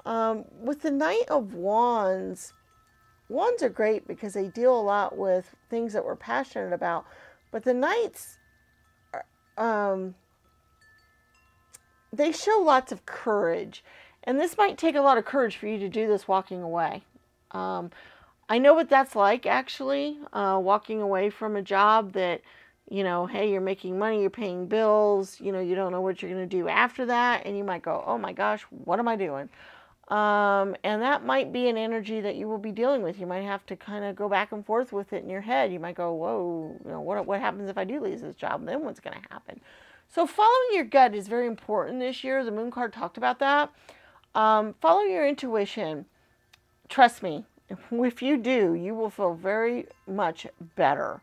With the Knight of Wands, Wands are great because they deal a lot with things that we're passionate about. But the Knights, they show lots of courage. And this might take a lot of courage for you to do this walking away. I know what that's like, actually, walking away from a job that, you know, hey, you're making money, you're paying bills, you know, you don't know what you're going to do after that, and you might go, oh my gosh, what am I doing? And that might be an energy that you will be dealing with. You might have to kind of go back and forth with it in your head. You might go, whoa, you know, what happens if I do lose this job? Then what's going to happen? So following your gut is very important this year. The moon card talked about that. Follow your intuition. Trust me, if you do, you will feel very much better.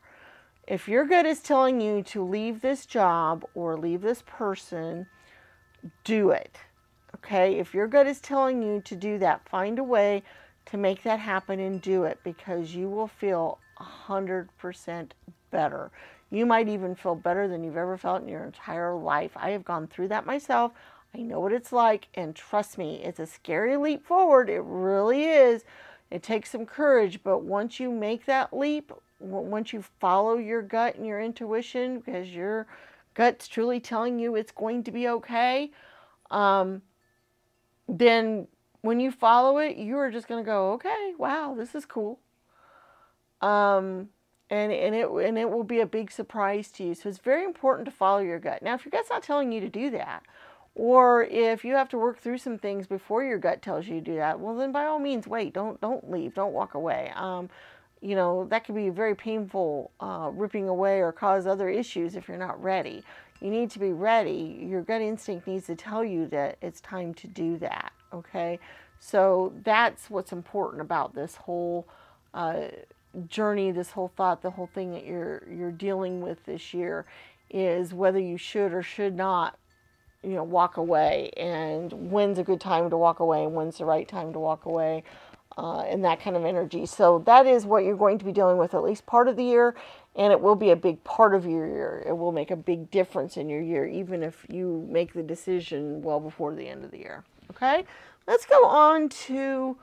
If your gut is telling you to leave this job or leave this person, do it. Okay? If your gut is telling you to do that, find a way to make that happen and do it, because you will feel 100% better. You might even feel better than you've ever felt in your entire life. I have gone through that myself. I know what it's like, and trust me, it's a scary leap forward. It really is. It takes some courage, but once you make that leap, once you follow your gut and your intuition, because your gut's truly telling you it's going to be okay, then when you follow it, you are just going to go, okay, wow, this is cool. And it will be a big surprise to you. So it's very important to follow your gut. Now, if your gut's not telling you to do that, or if you have to work through some things before your gut tells you to do that, well, then by all means, wait. Don't leave. Don't walk away. You know, that could be very painful, ripping away, or cause other issues if you're not ready. You need to be ready. Your gut instinct needs to tell you that it's time to do that. Okay? So that's what's important about this whole journey, this whole thought, the whole thing that you're dealing with this year, is whether you should or should not, you know, walk away, and when's a good time to walk away, and when's the right time to walk away, and that kind of energy. So that is what you're going to be dealing with at least part of the year, and it will be a big part of your year. It will make a big difference in your year, even if you make the decision well before the end of the year. Okay, let's go on to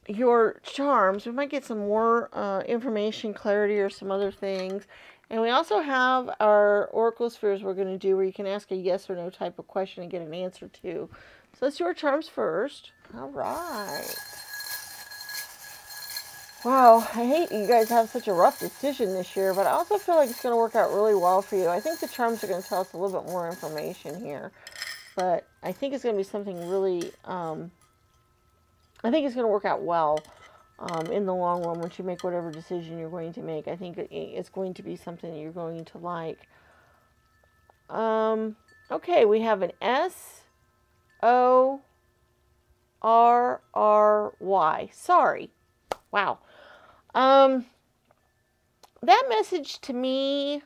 your charms. We might get some more information, clarity, or some other things. And we also have our Oracle Spheres we're going to do, where you can ask a yes or no type of question and get an answer to. So let's do our charms first. All right. Wow, I hate you guys have such a rough decision this year, but I also feel like it's going to work out really well for you. I think the charms are going to tell us a little bit more information here. But I think it's going to be something really, I think it's going to work out well. In the long run, once you make whatever decision you're going to make, I think it's going to be something that you're going to like. Okay, we have an S-O-R-R-Y. Sorry. Wow. That message to me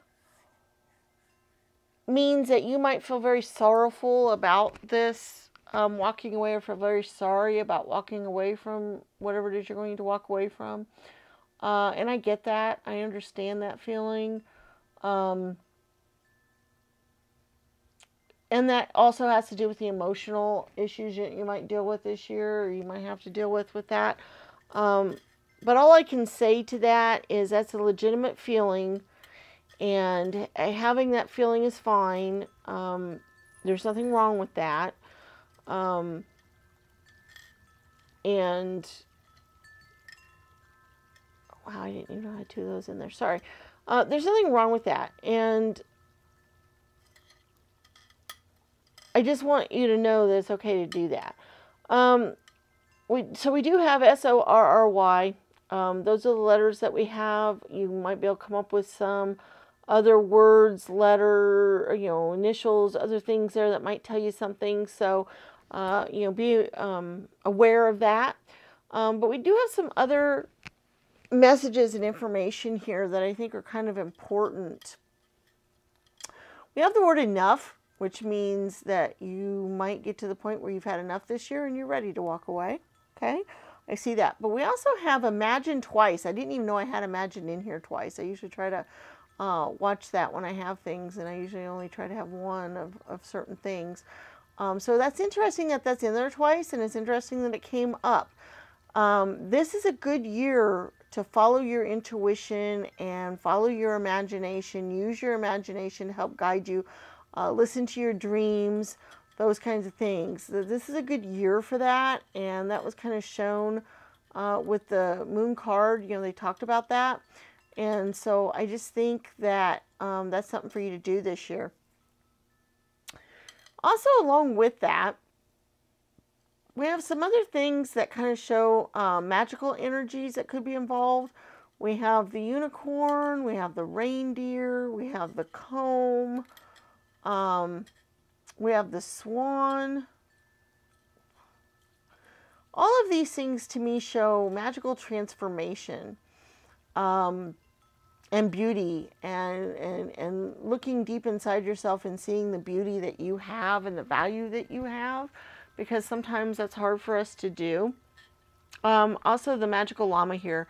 means that you might feel very sorrowful about this. Walking away, or feel very sorry about walking away from whatever it is you're going to walk away from. And I get that. I understand that feeling. And that also has to do with the emotional issues that you might deal with this year, or you might have to deal with that. But all I can say to that is that's a legitimate feeling, and having that feeling is fine. There's nothing wrong with that. And wow, I didn't even know I had two of those in there. Sorry. There's nothing wrong with that. And I just want you to know that it's okay to do that. So we do have S-O-R-R-Y. Those are the letters that we have. You might be able to come up with some other words, letter, you know, initials, other things there that might tell you something. So, you know, be aware of that. But we do have some other messages and information here that I think are kind of important. We have the word enough, which means that you might get to the point where you've had enough this year and you're ready to walk away. Okay, I see that. But we also have imagine twice. I didn't even know I had imagine in here twice. I usually try to watch that when I have things, and I usually only try to have one of certain things. So that's interesting that that's in there twice, and it's interesting that it came up. This is a good year to follow your intuition and follow your imagination. Use your imagination to help guide you. listen to your dreams, those kinds of things. This is a good year for that, and that was kind of shown with the moon card. You know, they talked about that. And so I just think that that's something for you to do this year. Also, along with that, we have some other things that kind of show magical energies that could be involved. We have the unicorn, we have the reindeer, we have the comb, we have the swan. All of these things to me show magical transformation and beauty and looking deep inside yourself and seeing the beauty that you have and the value that you have, because sometimes that's hard for us to do. Also, the magical llama here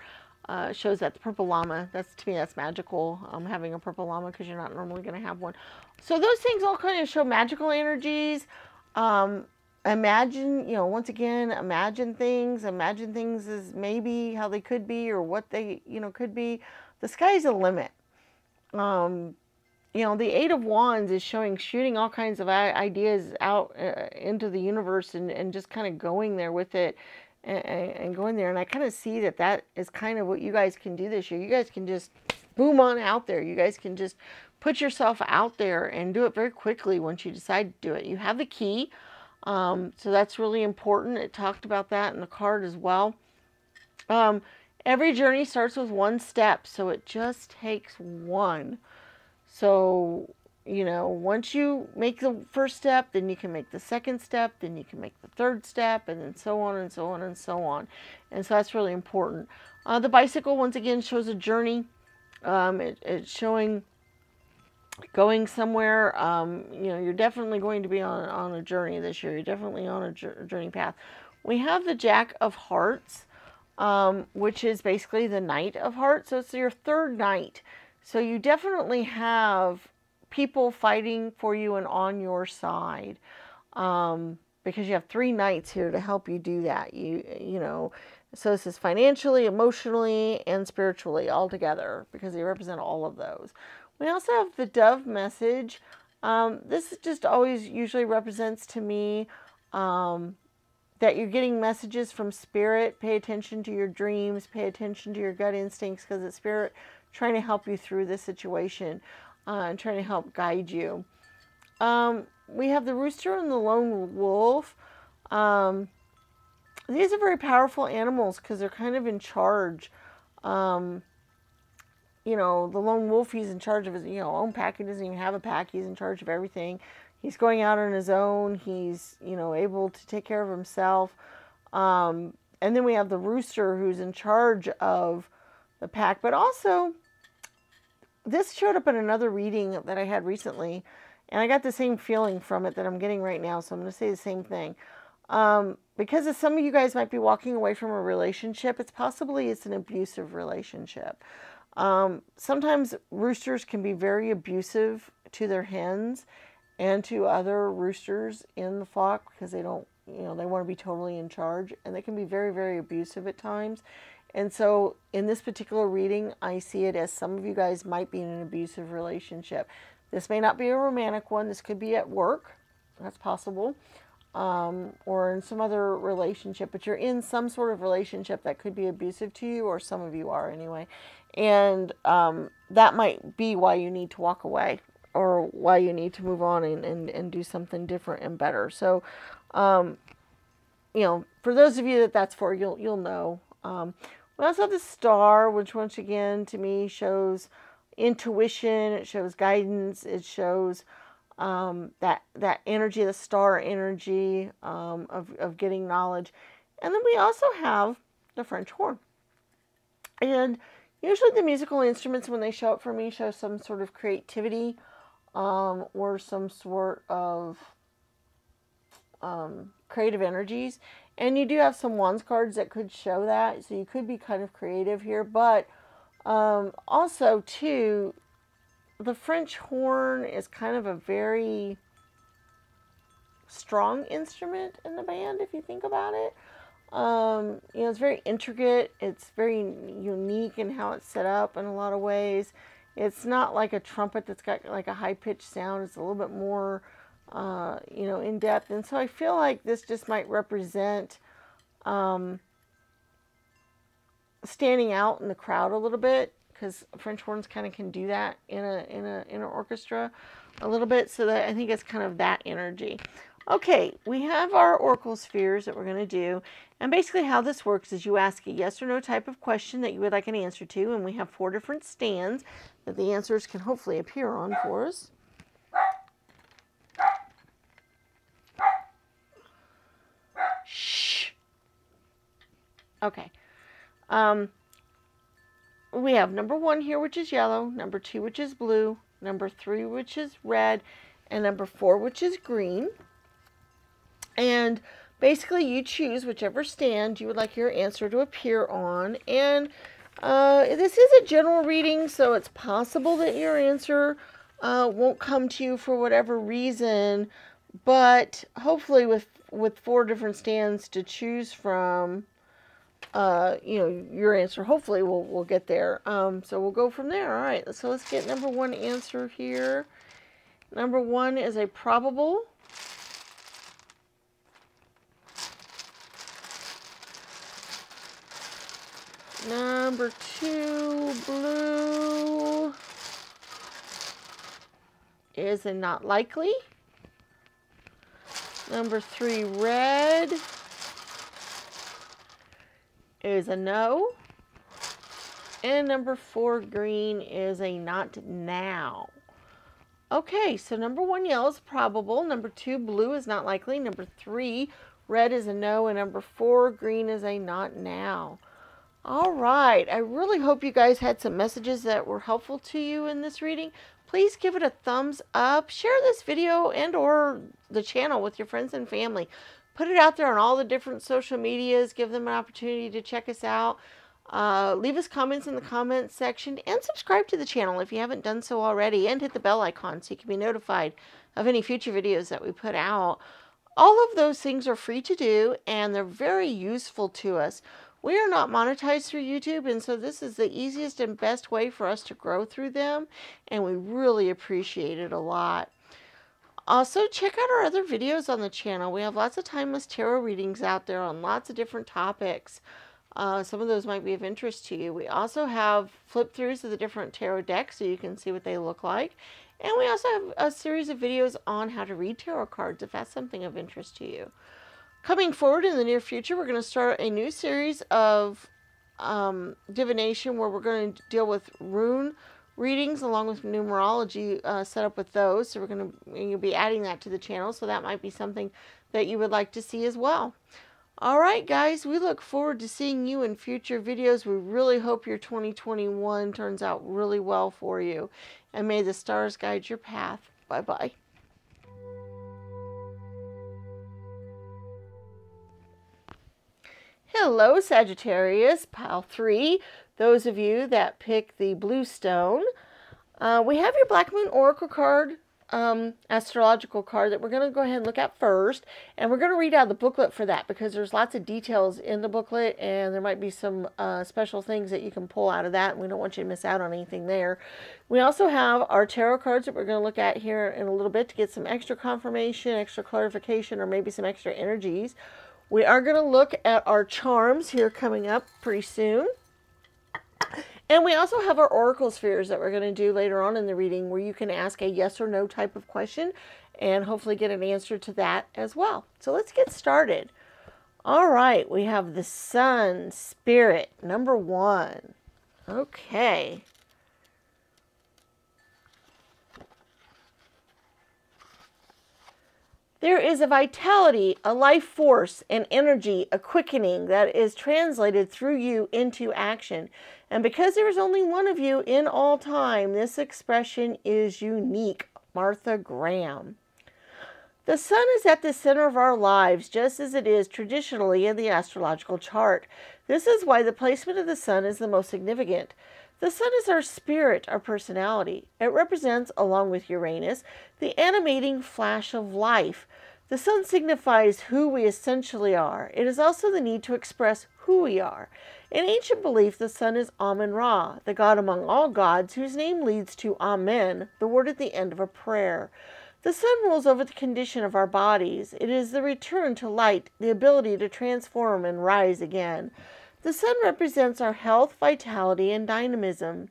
shows that the purple llama, that's, to me, that's magical, having a purple llama, because you're not normally going to have one. So those things all kind of show magical energies. Imagine, you know, once again, imagine things as maybe how they could be or what they, you know, could be. The sky's the limit. You know, the Eight of Wands is shooting all kinds of ideas out into the universe and just kind of going there with it and going there. And I kind of see that that is kind of what you guys can do this year. You guys can just boom on out there. You guys can just put yourself out there and do it very quickly once you decide to do it. You have the key. So that's really important. It talked about that in the card as well. Every journey starts with one step, so it just takes one. So, you know, once you make the first step, then you can make the second step, then you can make the third step, and then so on and so on and so on. And so that's really important. The bicycle, once again, shows a journey. It's showing going somewhere. You know, you're definitely going to be on a journey this year. You're definitely on a journey path. We have the Jack of Hearts, which is basically the Knight of Hearts. So it's your third knight. So you definitely have people fighting for you and on your side, because you have three knights here to help you do that. You know, so this is financially, emotionally, and spiritually all together, because they represent all of those. We also have the Dove message. This just always usually represents to me that you're getting messages from Spirit. Pay attention to your dreams. Pay attention to your gut instincts, because it's Spirit trying to help you through this situation and trying to help guide you. We have the Rooster and the Lone Wolf. These are very powerful animals because they're kind of in charge. You know, the Lone Wolf, he's in charge of his, you know, own pack. He doesn't even have a pack. He's in charge of everything. He's going out on his own. He's, you know, able to take care of himself. And then we have the Rooster, who's in charge of the pack. But also, this showed up in another reading that I had recently, and I got the same feeling from it that I'm getting right now, so I'm going to say the same thing. Because some of you guys might be walking away from a relationship, it's an abusive relationship. Sometimes roosters can be very abusive to their hens and to other roosters in the flock, because they don't, you know, they want to be totally in charge, and they can be very, very abusive at times. And so in this particular reading, I see it as some of you guys might be in an abusive relationship. This may not be a romantic one. This could be at work. That's possible. Or in some other relationship. But you're in some sort of relationship that could be abusive to you, or some of you are anyway. And that might be why you need to walk away, or why you need to move on and do something different and better. So, you know, for those of you that's for, you'll know. We also have the Star, which once again to me shows intuition. It shows guidance. It shows that energy, the star energy of getting knowledge. And then we also have the French horn. And usually the musical instruments, when they show up for me, show some sort of creativity or some sort of creative energies. And you do have some Wands cards that could show that. So you could be kind of creative here. But also, too, the French horn is kind of a very strong instrument in the band, if you think about it. You know, it's very intricate. It's very unique in how it's set up in a lot of ways. It's not like a trumpet that's got like a high-pitched sound. It's a little bit more, you know, in depth. And so I feel like this just might represent standing out in the crowd a little bit, because French horns kind of can do that in an orchestra a little bit. So that I think it's kind of that energy. Okay, we have our oracle spheres that we're going to do. And basically how this works is you ask a yes or no type of question that you would like an answer to. And we have 4 different stands that the answers can hopefully appear on for us. Shh. Okay. We have number 1 here, which is yellow, number 2, which is blue, number 3, which is red, and number 4, which is green. And basically you choose whichever stand you would like your answer to appear on. And this is a general reading, so it's possible that your answer won't come to you for whatever reason, but hopefully with 4 different stands to choose from, you know, your answer hopefully will get there. So we'll go from there. All right, so let's get number 1 answer here. Number 1 is a probable. Number 2, blue, is a not likely. Number 3, red, is a no. And number 4, green, is a not now. Okay, so number 1, yellow is probable. Number 2, blue, is not likely. Number 3, red, is a no. And number 4, green, is a not now. All right, I really hope you guys had some messages that were helpful to you in this reading. Please give it a thumbs up. Share this video and or the channel with your friends and family. Put it out there on all the different social medias. Give them an opportunity to check us out. Leave us comments in the comments section and subscribe to the channel if you haven't done so already, and hit the bell icon so you can be notified of any future videos that we put out. All of those things are free to do and they're very useful to us. We are not monetized through YouTube, and so this is the easiest and best way for us to grow through them, and we really appreciate it a lot. Also, check out our other videos on the channel. We have lots of timeless tarot readings out there on lots of different topics. Some of those might be of interest to you. We also have flip-throughs of the different tarot decks so you can see what they look like. And we also have a series of videos on how to read tarot cards if that's something of interest to you. Coming forward in the near future, we're going to start a new series of divination where we're going to deal with rune readings along with numerology set up with those. So you'll be adding that to the channel. So that might be something that you would like to see as well. All right, guys, we look forward to seeing you in future videos. We really hope your 2021 turns out really well for you. And may the stars guide your path. Bye-bye. Hello, Sagittarius, pile 3. Those of you that pick the blue stone. We have your Black Moon Oracle card, astrological card that we're going to go ahead and look at first. And we're going to read out the booklet for that because there's lots of details in the booklet and there might be some special things that you can pull out of that. And we don't want you to miss out on anything there. We also have our tarot cards that we're going to look at here in a little bit to get some extra confirmation, extra clarification, or maybe some extra energies. We are going to look at our charms here coming up pretty soon. And we also have our oracle spheres that we're going to do later on in the reading where you can ask a yes or no type of question and hopefully get an answer to that as well. So let's get started. All right, we have the Sun Spirit, number 1. Okay. There is a vitality, a life force, an energy, a quickening that is translated through you into action. And because there is only one of you in all time, this expression is unique. Martha Graham. The sun is at the center of our lives, just as it is traditionally in the astrological chart. This is why the placement of the sun is the most significant. The sun is our spirit, our personality. It represents, along with Uranus, the animating flash of life. The sun signifies who we essentially are. It is also the need to express who we are. In ancient belief, the sun is Amun-Ra, the god among all gods, whose name leads to Amen, the word at the end of a prayer. The sun rules over the condition of our bodies. It is the return to light, the ability to transform and rise again. The sun represents our health, vitality, and dynamism.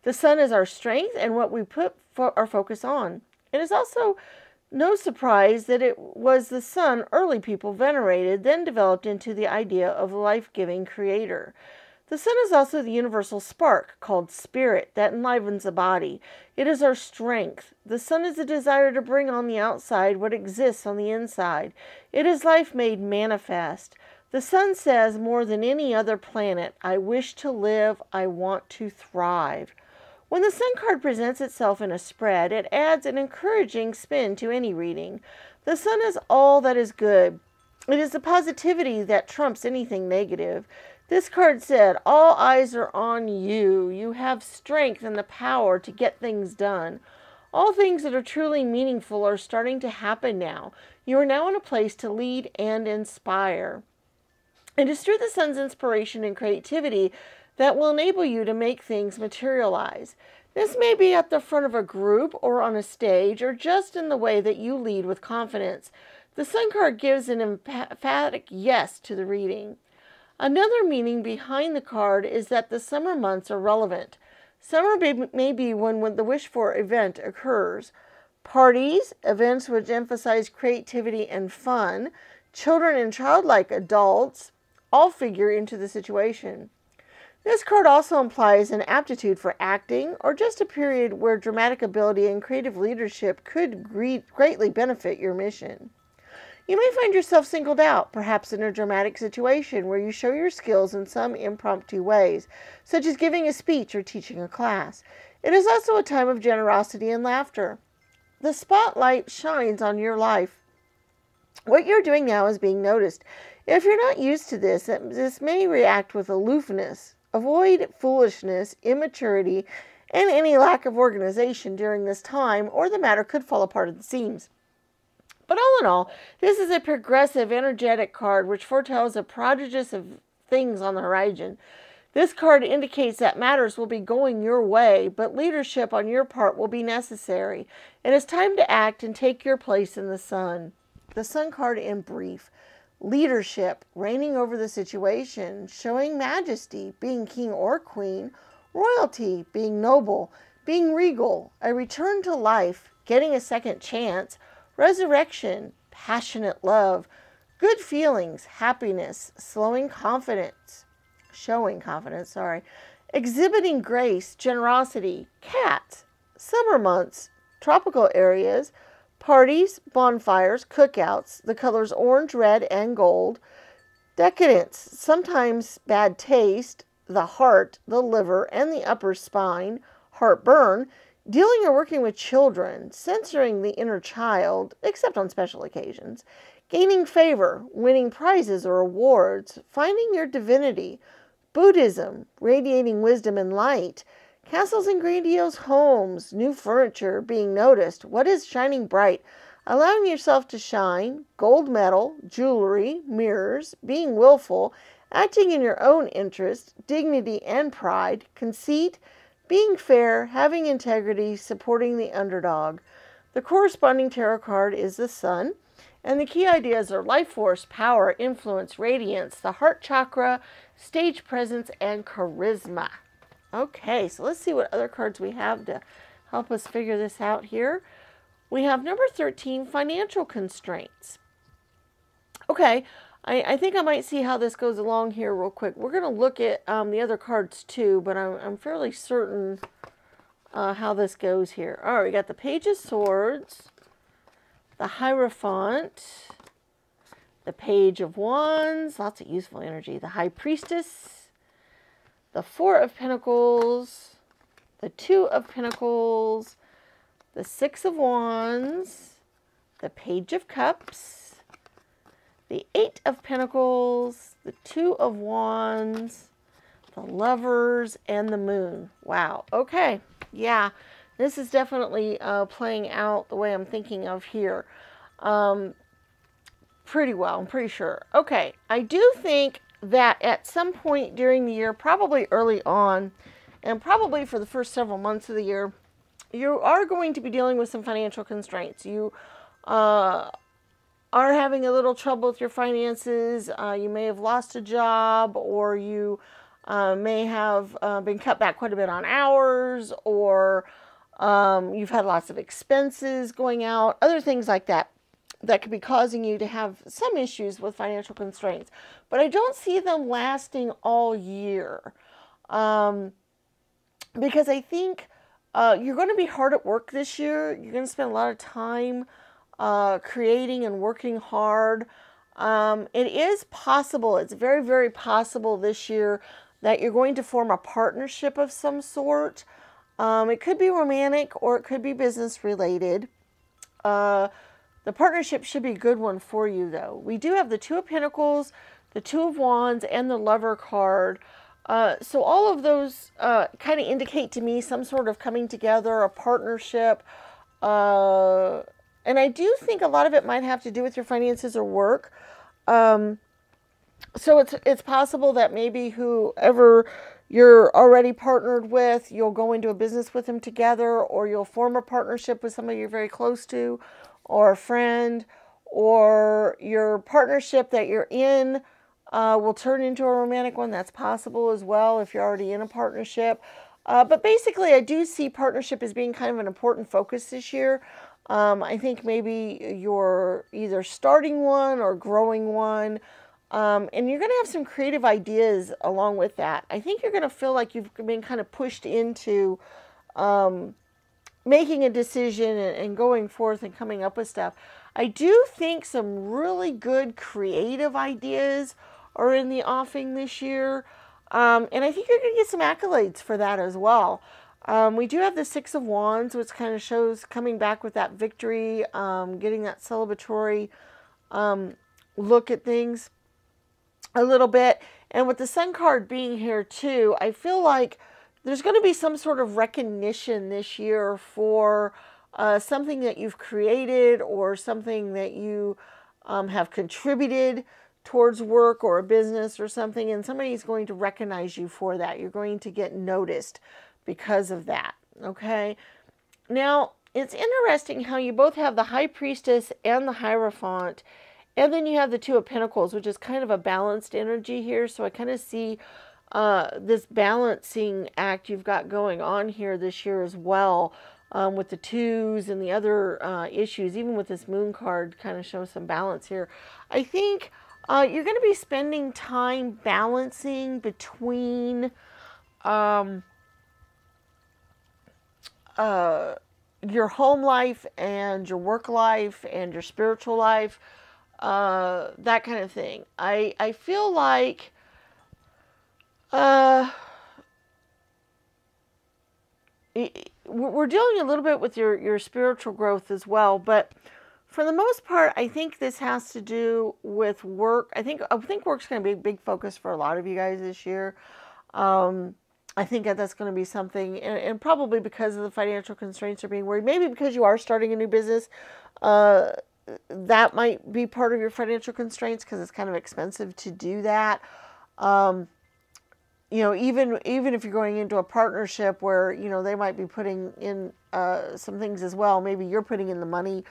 The sun is our strength and what we put our focus on. It is also no surprise that it was the sun early people venerated, then developed into the idea of a life-giving creator. The sun is also the universal spark, called spirit, that enlivens the body. It is our strength. The sun is the desire to bring on the outside what exists on the inside. It is life made manifest. The sun says more than any other planet, I wish to live, I want to thrive. When the sun card presents itself in a spread, it adds an encouraging spin to any reading. The sun is all that is good. It is the positivity that trumps anything negative. This card said, all eyes are on you. You have strength and the power to get things done. All things that are truly meaningful are starting to happen now. You are now in a place to lead and inspire. It is through the sun's inspiration and creativity that will enable you to make things materialize. This may be at the front of a group or on a stage or just in the way that you lead with confidence. The sun card gives an emphatic yes to the reading. Another meaning behind the card is that the summer months are relevant. Summer may be when the wished-for event occurs. Parties, events which emphasize creativity and fun, children and childlike adults all figure into the situation. This card also implies an aptitude for acting or just a period where dramatic ability and creative leadership could greatly benefit your mission. You may find yourself singled out, perhaps in a dramatic situation where you show your skills in some impromptu ways, such as giving a speech or teaching a class. It is also a time of generosity and laughter. The spotlight shines on your life. What you're doing now is being noticed. If you're not used to this may react with aloofness. Avoid foolishness, immaturity, and any lack of organization during this time, or the matter could fall apart at the seams. But all in all, this is a progressive, energetic card which foretells a prodigious of things on the horizon. This card indicates that matters will be going your way, but leadership on your part will be necessary. It is time to act and take your place in the sun. The sun card in brief. Leadership, reigning over the situation, showing majesty, being king or queen, royalty, being noble, being regal, a return to life, getting a second chance, resurrection, passionate love, good feelings, happiness, showing confidence, exhibiting grace, generosity, cats, summer months, tropical areas, parties, bonfires, cookouts, the colors orange, red, and gold, decadence, sometimes bad taste, the heart, the liver, and the upper spine, heartburn, dealing or working with children, censoring the inner child, except on special occasions, gaining favor, winning prizes or awards, finding your divinity, Buddhism, radiating wisdom and light, castles and grandiose homes, new furniture, being noticed, what is shining bright, allowing yourself to shine, gold medal, jewelry, mirrors, being willful, acting in your own interest, dignity and pride, conceit, being fair, having integrity, supporting the underdog. The corresponding tarot card is the Sun, and the key ideas are life force, power, influence, radiance, the heart chakra, stage presence, and charisma. Okay, so let's see what other cards we have to help us figure this out here. We have number 13, financial constraints. Okay, I think I might see how this goes along here real quick. We're going to look at the other cards too, but I'm fairly certain how this goes here. All right, we got the Page of Swords, the Hierophant, the Page of Wands, lots of useful energy, the High Priestess, the Four of Pentacles, the Two of Pentacles, the Six of Wands, the Page of Cups, the Eight of Pentacles, the Two of Wands, the Lovers, and the Moon. Wow. Okay. Yeah, this is definitely playing out the way I'm thinking of here. pretty well, I'm pretty sure. Okay, I do think that at some point during the year, probably early on, and probably for the first several months of the year, you are going to be dealing with some financial constraints. You are having a little trouble with your finances. You may have lost a job, or you may have been cut back quite a bit on hours, or you've had lots of expenses going out, other things like that that could be causing you to have some issues with financial constraints. But I don't see them lasting all year, because I think you're going to be hard at work this year. You're going to spend a lot of time creating and working hard. It is possible, it's very, very possible this year that you're going to form a partnership of some sort. It could be romantic or it could be business related. The partnership should be a good one for you, though. We do have the Two of Pentacles, the Two of Wands, and the Lover card. So all of those kind of indicate to me some sort of coming together, a partnership. And I do think a lot of it might have to do with your finances or work. So it's possible that maybe whoever you're already partnered with, you'll go into a business with them together, or you'll form a partnership with somebody you're very close to, or a friend, or your partnership that you're in will turn into a romantic one. That's possible as well if you're already in a partnership. But basically, I do see partnership as being kind of an important focus this year. I think maybe you're either starting one or growing one. And you're going to have some creative ideas along with that. I think you're going to feel like you've been kind of pushed into making a decision and going forth and coming up with stuff. I do think some really good creative ideas are in the offing this year. And I think you're going to get some accolades for that as well. We do have the Six of Wands, which kind of shows coming back with that victory, getting that celebratory look at things a little bit. And with the Sun card being here too, I feel like there's going to be some sort of recognition this year for something that you've created or something that you have contributed towards work or a business or something, and somebody's going to recognize you for that. You're going to get noticed because of that, okay? Now, it's interesting how you both have the High Priestess and the Hierophant, and then you have the Two of Pentacles, which is kind of a balanced energy here, so I kind of see this balancing act you've got going on here this year as well, with the twos and the other issues. Even with this Moon card, kind of shows some balance here. I think you're going to be spending time balancing between your home life and your work life and your spiritual life, that kind of thing. I feel like we're dealing a little bit with your spiritual growth as well, but for the most part, I think this has to do with work. I think work's going to be a big focus for a lot of you guys this year. I think that's going to be something, and probably because of the financial constraints are being worried, maybe because you are starting a new business, that might be part of your financial constraints because it's kind of expensive to do that. You know, even if you're going into a partnership where, you know, they might be putting in some things as well. Maybe you're putting in the money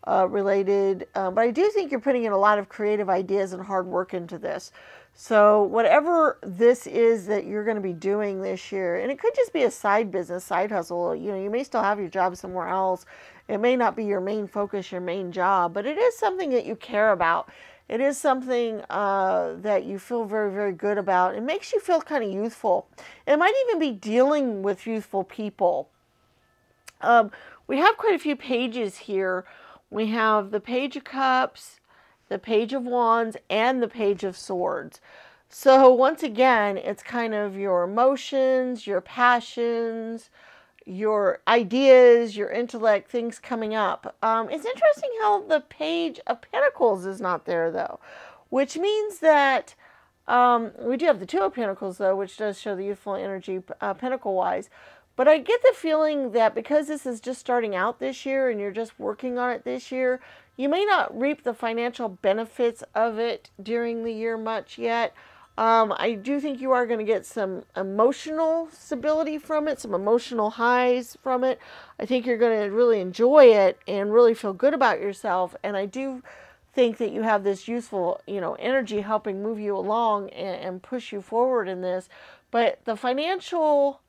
related, but I do think you're putting in a lot of creative ideas and hard work into this. So whatever this is that you're going to be doing this year, and it could just be a side business, side hustle. You know, you may still have your job somewhere else. It may not be your main focus, your main job, but it is something that you care about. It is something that you feel very, very good about. It makes you feel kind of youthful. It might even be dealing with youthful people. We have quite a few pages here. We have the Page of Cups, the Page of Wands, and the Page of Swords. So once again, it's kind of your emotions, your passions, your ideas, your intellect, things coming up. It's interesting how the Page of Pentacles is not there, though, which means that we do have the Two of Pentacles, though, which does show the youthful energy pentacle-wise. But I get the feeling that because this is just starting out this year and you're just working on it this year, you may not reap the financial benefits of it during the year much yet. I do think you are going to get some emotional stability from it, some emotional highs from it. I think you're going to really enjoy it and really feel good about yourself. And I do think that you have this useful, energy helping move you along and push you forward in this. But the financial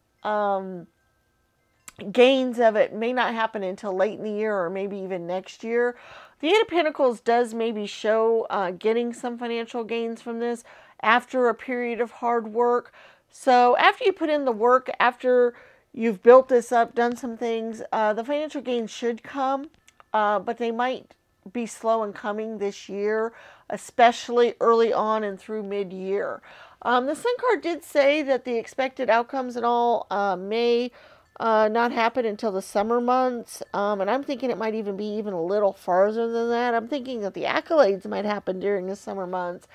gains of it may not happen until late in the year or maybe even next year. The Eight of Pentacles does maybe show getting some financial gains from this after a period of hard work. So after you put in the work, after you've built this up, done some things, the financial gains should come, but they might be slow in coming this year, especially early on and through mid-year. The Sun card did say that the expected outcomes and all may not happen until the summer months, and I'm thinking it might even be even a little farther than that. I'm thinking that the accolades might happen during the summer months,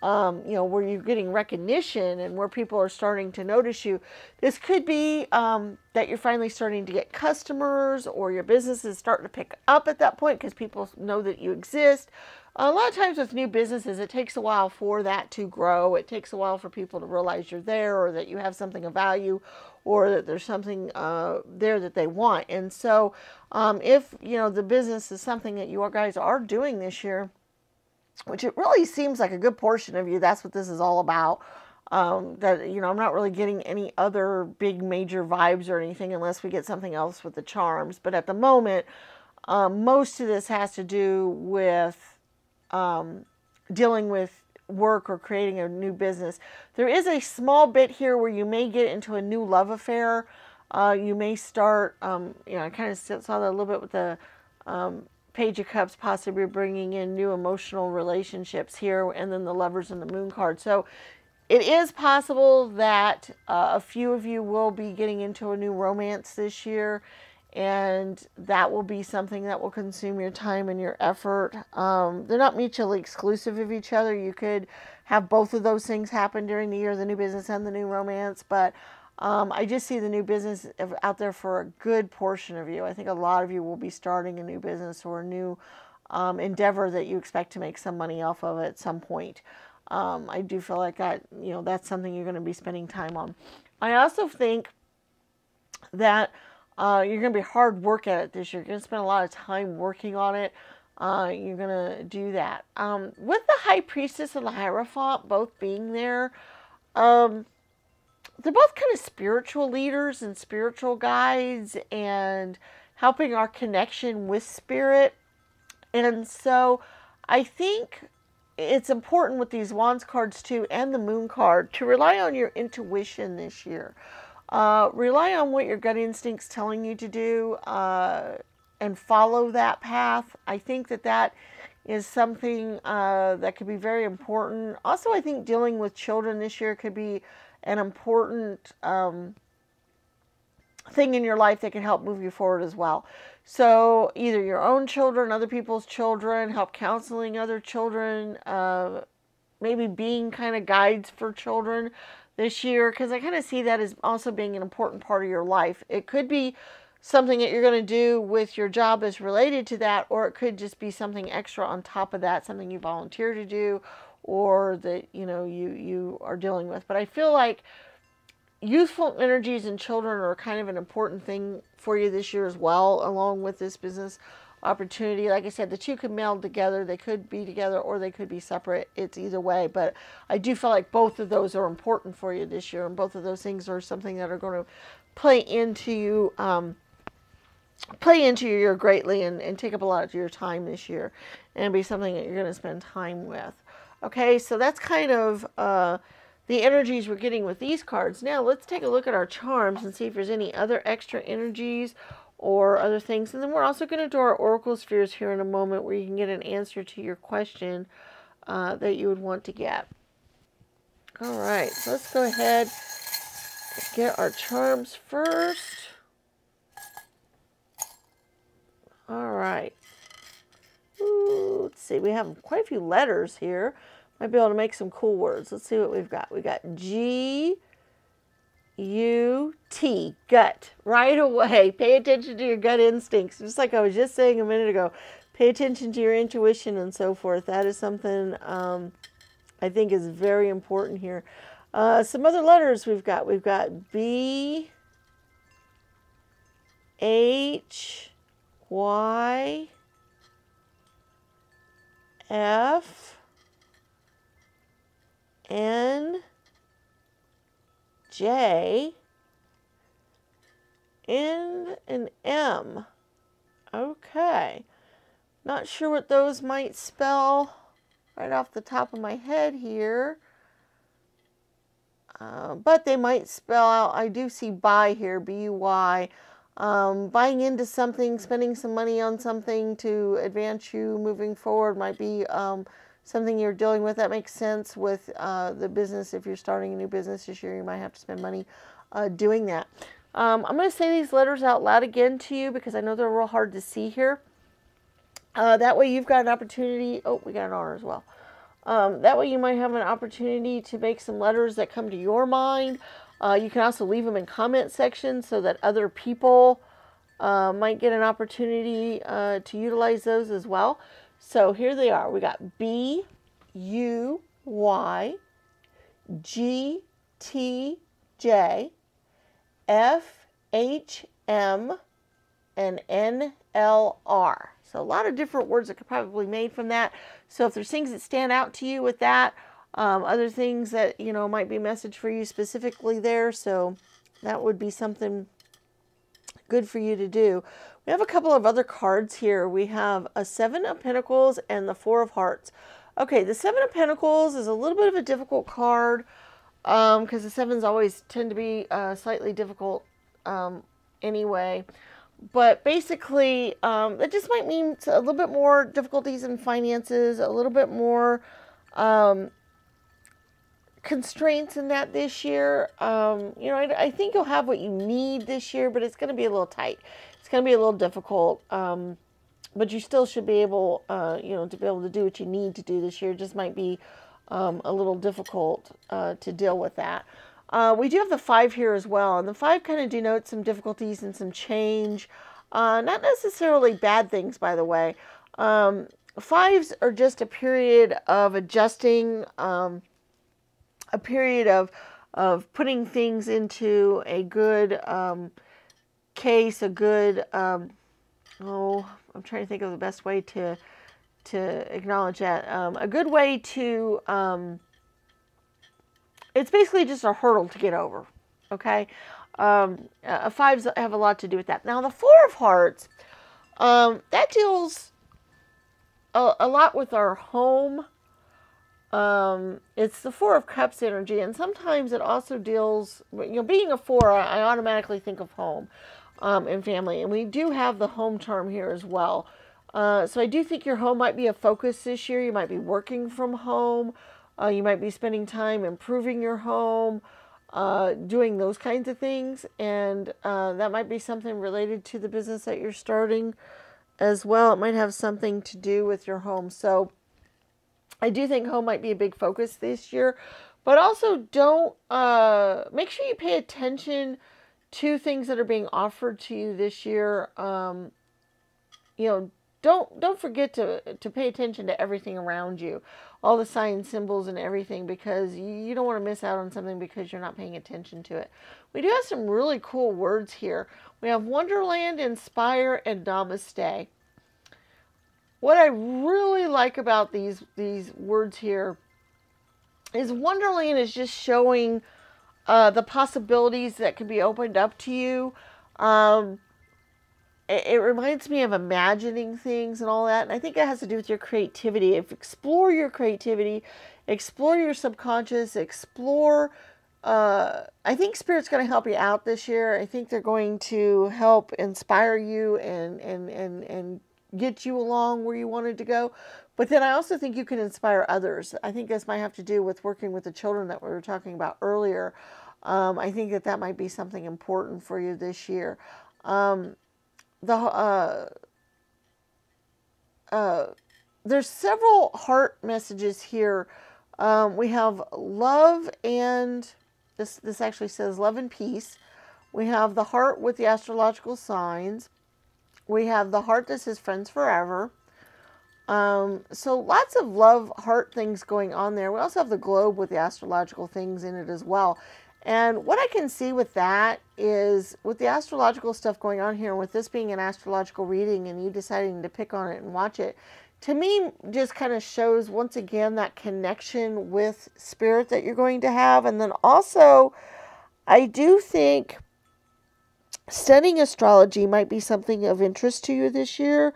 where you're getting recognition and where people are starting to notice you. This could be that you're finally starting to get customers, or your business is starting to pick up at that point because people know that you exist. A lot of times with new businesses, it takes a while for that to grow. It takes a while for people to realize you're there, or that you have something of value, or that there's something there that they want. And so if, the business is something that you guys are doing this year, which it really seems like a good portion of you, that's what this is all about. I'm not really getting any other big major vibes or anything unless we get something else with the charms. But at the moment, most of this has to do with dealing with work or creating a new business. There is a small bit here where you may get into a new love affair. You may start, I kind of saw that a little bit with the Page of Cups, possibly bringing in new emotional relationships here, and then the Lovers and the Moon card. So it is possible that a few of you will be getting into a new romance this year, and that will be something that will consume your time and your effort. They're not mutually exclusive of each other. You could have both of those things happen during the year, the new business and the new romance, but I just see the new business out there for a good portion of you. I think a lot of you will be starting a new business or a new endeavor that you expect to make some money off of at some point. I do feel like that's something you're going to be spending time on. I also think that you're going to be hard work at it this year. You're going to spend a lot of time working on it. You're going to do that. With the High Priestess and the Hierophant both being there, they're both kind of spiritual leaders and spiritual guides and helping our connection with spirit. And so I think it's important with these Wands cards too, and the Moon card, to rely on your intuition this year. Rely on what your gut instinct's telling you to do, and follow that path. I think that is something that could be very important. Also, I think dealing with children this year could be an important thing in your life that can help move you forward as well. So either your own children, other people's children, help counseling other children, maybe being kind of guides for children this year, because I kind of see that as also being an important part of your life. It could be something that you're going to do with your job as related to that, or it could just be something extra on top of that, something you volunteer to do, or that you are dealing with. But I feel like youthful energies in children are kind of an important thing for you this year as well, along with this business opportunity. Like I said, the two could meld together. They could be together or they could be separate. It's either way, but I do feel like both of those are important for you this year, and both of those things are something that are going to play into you year greatly and take up a lot of your time this year, and be something that you're going to spend time with. Okay, so that's kind of the energies we're getting with these cards. Now let's take a look at our charms and see if there's any other extra energies or other things. And then we're also going to do our Oracle Spheres here in a moment, where you can get an answer to your question that you would want to get. All right, so let's go ahead and get our charms first. All right. Ooh, let's see, we have quite a few letters here. Might be able to make some cool words. Let's see what we've got. We got G, G-U-T, gut, right away. Pay attention to your gut instincts. Just like I was just saying a minute ago, pay attention to your intuition and so forth. That is something I think is very important here. Some other letters we've got. We've got B, H, Y, F, N, J, N, and M. Okay. Not sure what those might spell right off the top of my head here. But they might spell out, I do see buy here, B-U-Y. Buying into something, spending some money on something to advance you moving forward might be something you're dealing with. That makes sense with the business. If you're starting a new business this year, you might have to spend money doing that. I'm going to say these letters out loud again to you because I know they're real hard to see here. That way you've got an opportunity. Oh, we got an R as well. That way you might have an opportunity to make some letters that come to your mind. You can also leave them in comment sections so that other people might get an opportunity to utilize those as well. So here they are. We got B, U, Y, G, T, J, F, H, M, and N, L, R. So a lot of different words that could probably be made from that. So if there's things that stand out to you with that, other things that, you know, might be a message for you specifically there. So that would be something good for you to do. We have a couple of other cards here. We have a 7 of Pentacles and the 4 of Hearts. Okay, the 7 of Pentacles is a little bit of a difficult card because the 7s always tend to be slightly difficult anyway. But basically, it just might mean a little bit more difficulties in finances, a little bit more constraints in that this year. You know, I think you'll have what you need this year, but it's going to be a little tight. It's going to be a little difficult, but you still should be able, you know, to be able to do what you need to do this year. It just might be a little difficult to deal with that. We do have the 5 here as well, and the 5 kind of denotes some difficulties and some change. Not necessarily bad things, by the way. 5s are just a period of adjusting, a period of putting things into a good case, a good, oh, I'm trying to think of the best way to acknowledge that. A good way to, it's basically just a hurdle to get over, okay? 5s have a lot to do with that. Now, the 4 of Hearts, that deals a lot with our home. It's the 4 of Cups energy, and sometimes it also deals, you know, being a 4, I automatically think of home and family, and we do have the home charm here as well. So I do think your home might be a focus this year. You might be working from home. You might be spending time improving your home, doing those kinds of things, and that might be something related to the business that you're starting as well. It might have something to do with your home. So I do think home might be a big focus this year, but also don't, make sure you pay attention to things that are being offered to you this year. You know, don't forget to pay attention to everything around you, all the signs, symbols, and everything, because you don't want to miss out on something because you're not paying attention to it. We do have some really cool words here. We have Wonderland, Inspire, and Namaste. What I really like about these words here is Wonderland is just showing the possibilities that can be opened up to you. It reminds me of imagining things and all that. And I think it has to do with your creativity. Explore your creativity, explore your subconscious, explore. I think Spirit's going to help you out this year. I think they're going to help inspire you and get you along where you wanted to go. But then I also think you can inspire others. I think this might have to do with working with the children that we were talking about earlier. I think that might be something important for you this year. There's several heart messages here. We have love and This actually says love and peace. We have the heart with the astrological signs. We have the heart that says friends forever. So lots of love, heart things going on there. We also have the globe with the astrological things in it as well. And what I can see with that is, with the astrological stuff going on here, with this being an astrological reading and you deciding to pick on it and watch it, to me just kind of shows once again that connection with spirit that you're going to have. And then also, I do think studying astrology might be something of interest to you this year.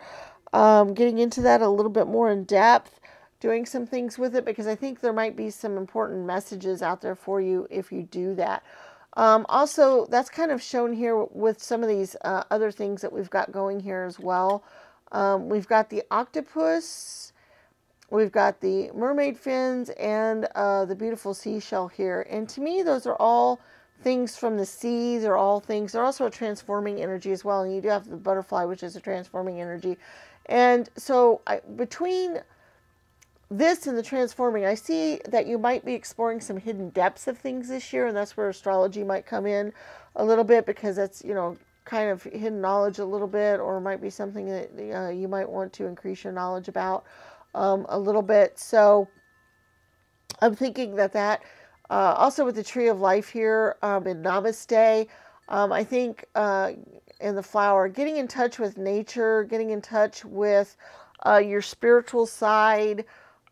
Getting into that a little bit more in depth, doing some things with it, because I think there might be some important messages out there for you if you do that. Also, that's kind of shown here with some of these other things that we've got going here as well. We've got the octopus, we've got the mermaid fins, and the beautiful seashell here. And to me, those are all things from the sea. They're all things. They're also a transforming energy as well. And you do have the butterfly, which is a transforming energy. And so between this and the transforming, I see that you might be exploring some hidden depths of things this year. And that's where astrology might come in a little bit, because that's, you know, kind of hidden knowledge a little bit, or might be something that you might want to increase your knowledge about a little bit. So I'm thinking that also with the tree of life here in Namaste, I think in the flower, getting in touch with nature, getting in touch with your spiritual side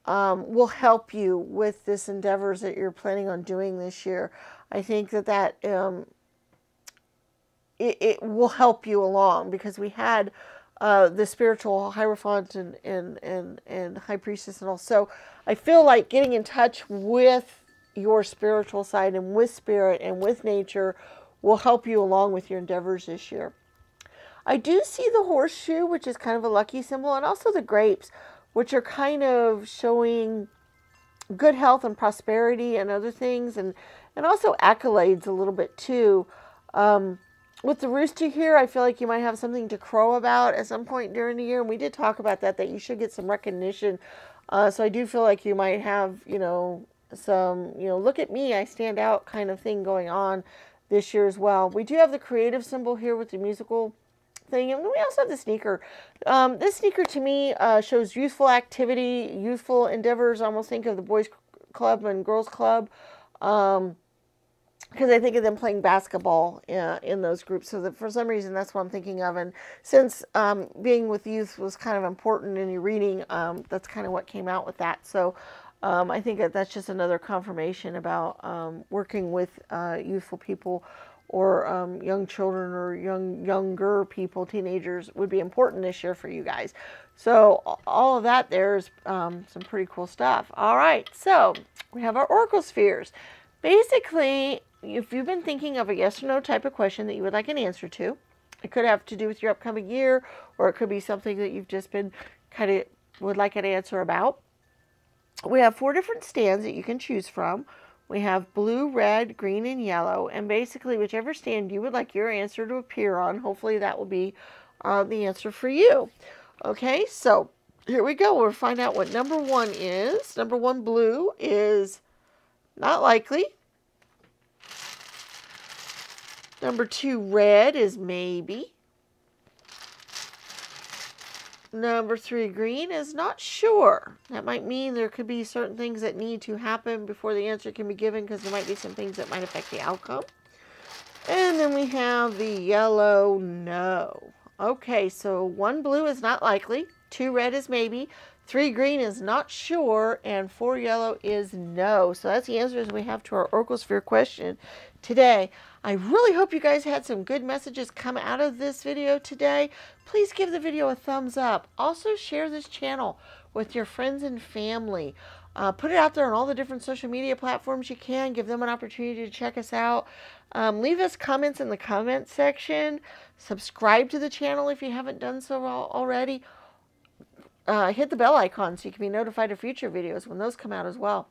will help you with this endeavors that you're planning on doing this year. I think that it will help you along, because we had the spiritual Hierophant and High Priestess and all. So I feel like getting in touch with your spiritual side and with spirit and with nature will help you along with your endeavors this year. I do see the horseshoe, which is kind of a lucky symbol, and also the grapes, which are kind of showing good health and prosperity and other things, and also accolades a little bit too. With the rooster here, I feel like you might have something to crow about at some point during the year. And we did talk about that you should get some recognition. So I do feel like you might have, some, look at me, I stand out kind of thing going on this year as well. We do have the creative symbol here with the musical thing. And we also have the sneaker. This sneaker to me shows youthful activity, youthful endeavors. I almost think of the boys club and girls club. Because I think of them playing basketball in those groups. So that for some reason, that's what I'm thinking of. And since being with youth was kind of important in your reading, that's kind of what came out with that. So I think that's just another confirmation about working with youthful people, or young children, or younger people, teenagers, would be important this year for you guys. So all of that, there's some pretty cool stuff. All right, so we have our oracle spheres. Basically, if you've been thinking of a yes or no type of question that you would like an answer to, it could have to do with your upcoming year, or it could be something that you've just been kind of would like an answer about. We have 4 different stands that you can choose from. We have blue, red, green, and yellow. And basically, whichever stand you would like your answer to appear on, hopefully that will be the answer for you. Okay, so here we go. We'll find out what number 1 is. Number 1, blue, is not likely. Number 2, red, is maybe. Number 3, green, is not sure. That might mean there could be certain things that need to happen before the answer can be given, because there might be some things that might affect the outcome. And then we have the yellow, no. Okay, so 1 blue is not likely, 2 red is maybe, 3 green is not sure, and 4 yellow is no. So that's the answers we have to our Oracle Sphere question today. I really hope you guys had some good messages come out of this video today. Please give the video a thumbs up. Also share this channel with your friends and family. Put it out there on all the different social media platforms you can. Give them an opportunity to check us out. Leave us comments in the comment section. Subscribe to the channel if you haven't done so already. Hit the bell icon so you can be notified of future videos when those come out as well.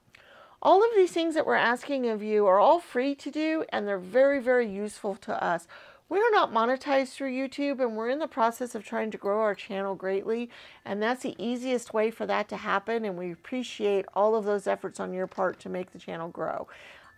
All of these things that we're asking of you are all free to do, and they're very, very useful to us. We are not monetized through YouTube, and we're in the process of trying to grow our channel greatly, and that's the easiest way for that to happen, and we appreciate all of those efforts on your part to make the channel grow.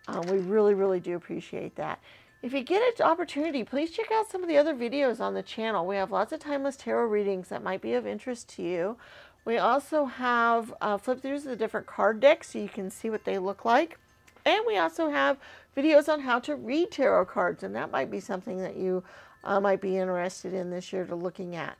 We really, really do appreciate that. If you get an opportunity, please check out some of the other videos on the channel. We have lots of timeless tarot readings that might be of interest to you. We also have flip-throughs of the different card decks so you can see what they look like. And we also have videos on how to read tarot cards, and that might be something that you might be interested in this year to looking at.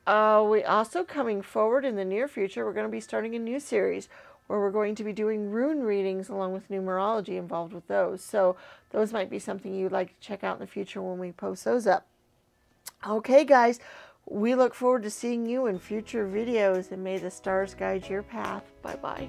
We also, coming forward in the near future, we're going to be starting a new series where we're going to be doing rune readings along with numerology involved with those. So those might be something you'd like to check out in the future when we post those up. Okay, guys, we look forward to seeing you in future videos, and may the stars guide your path. Bye-bye.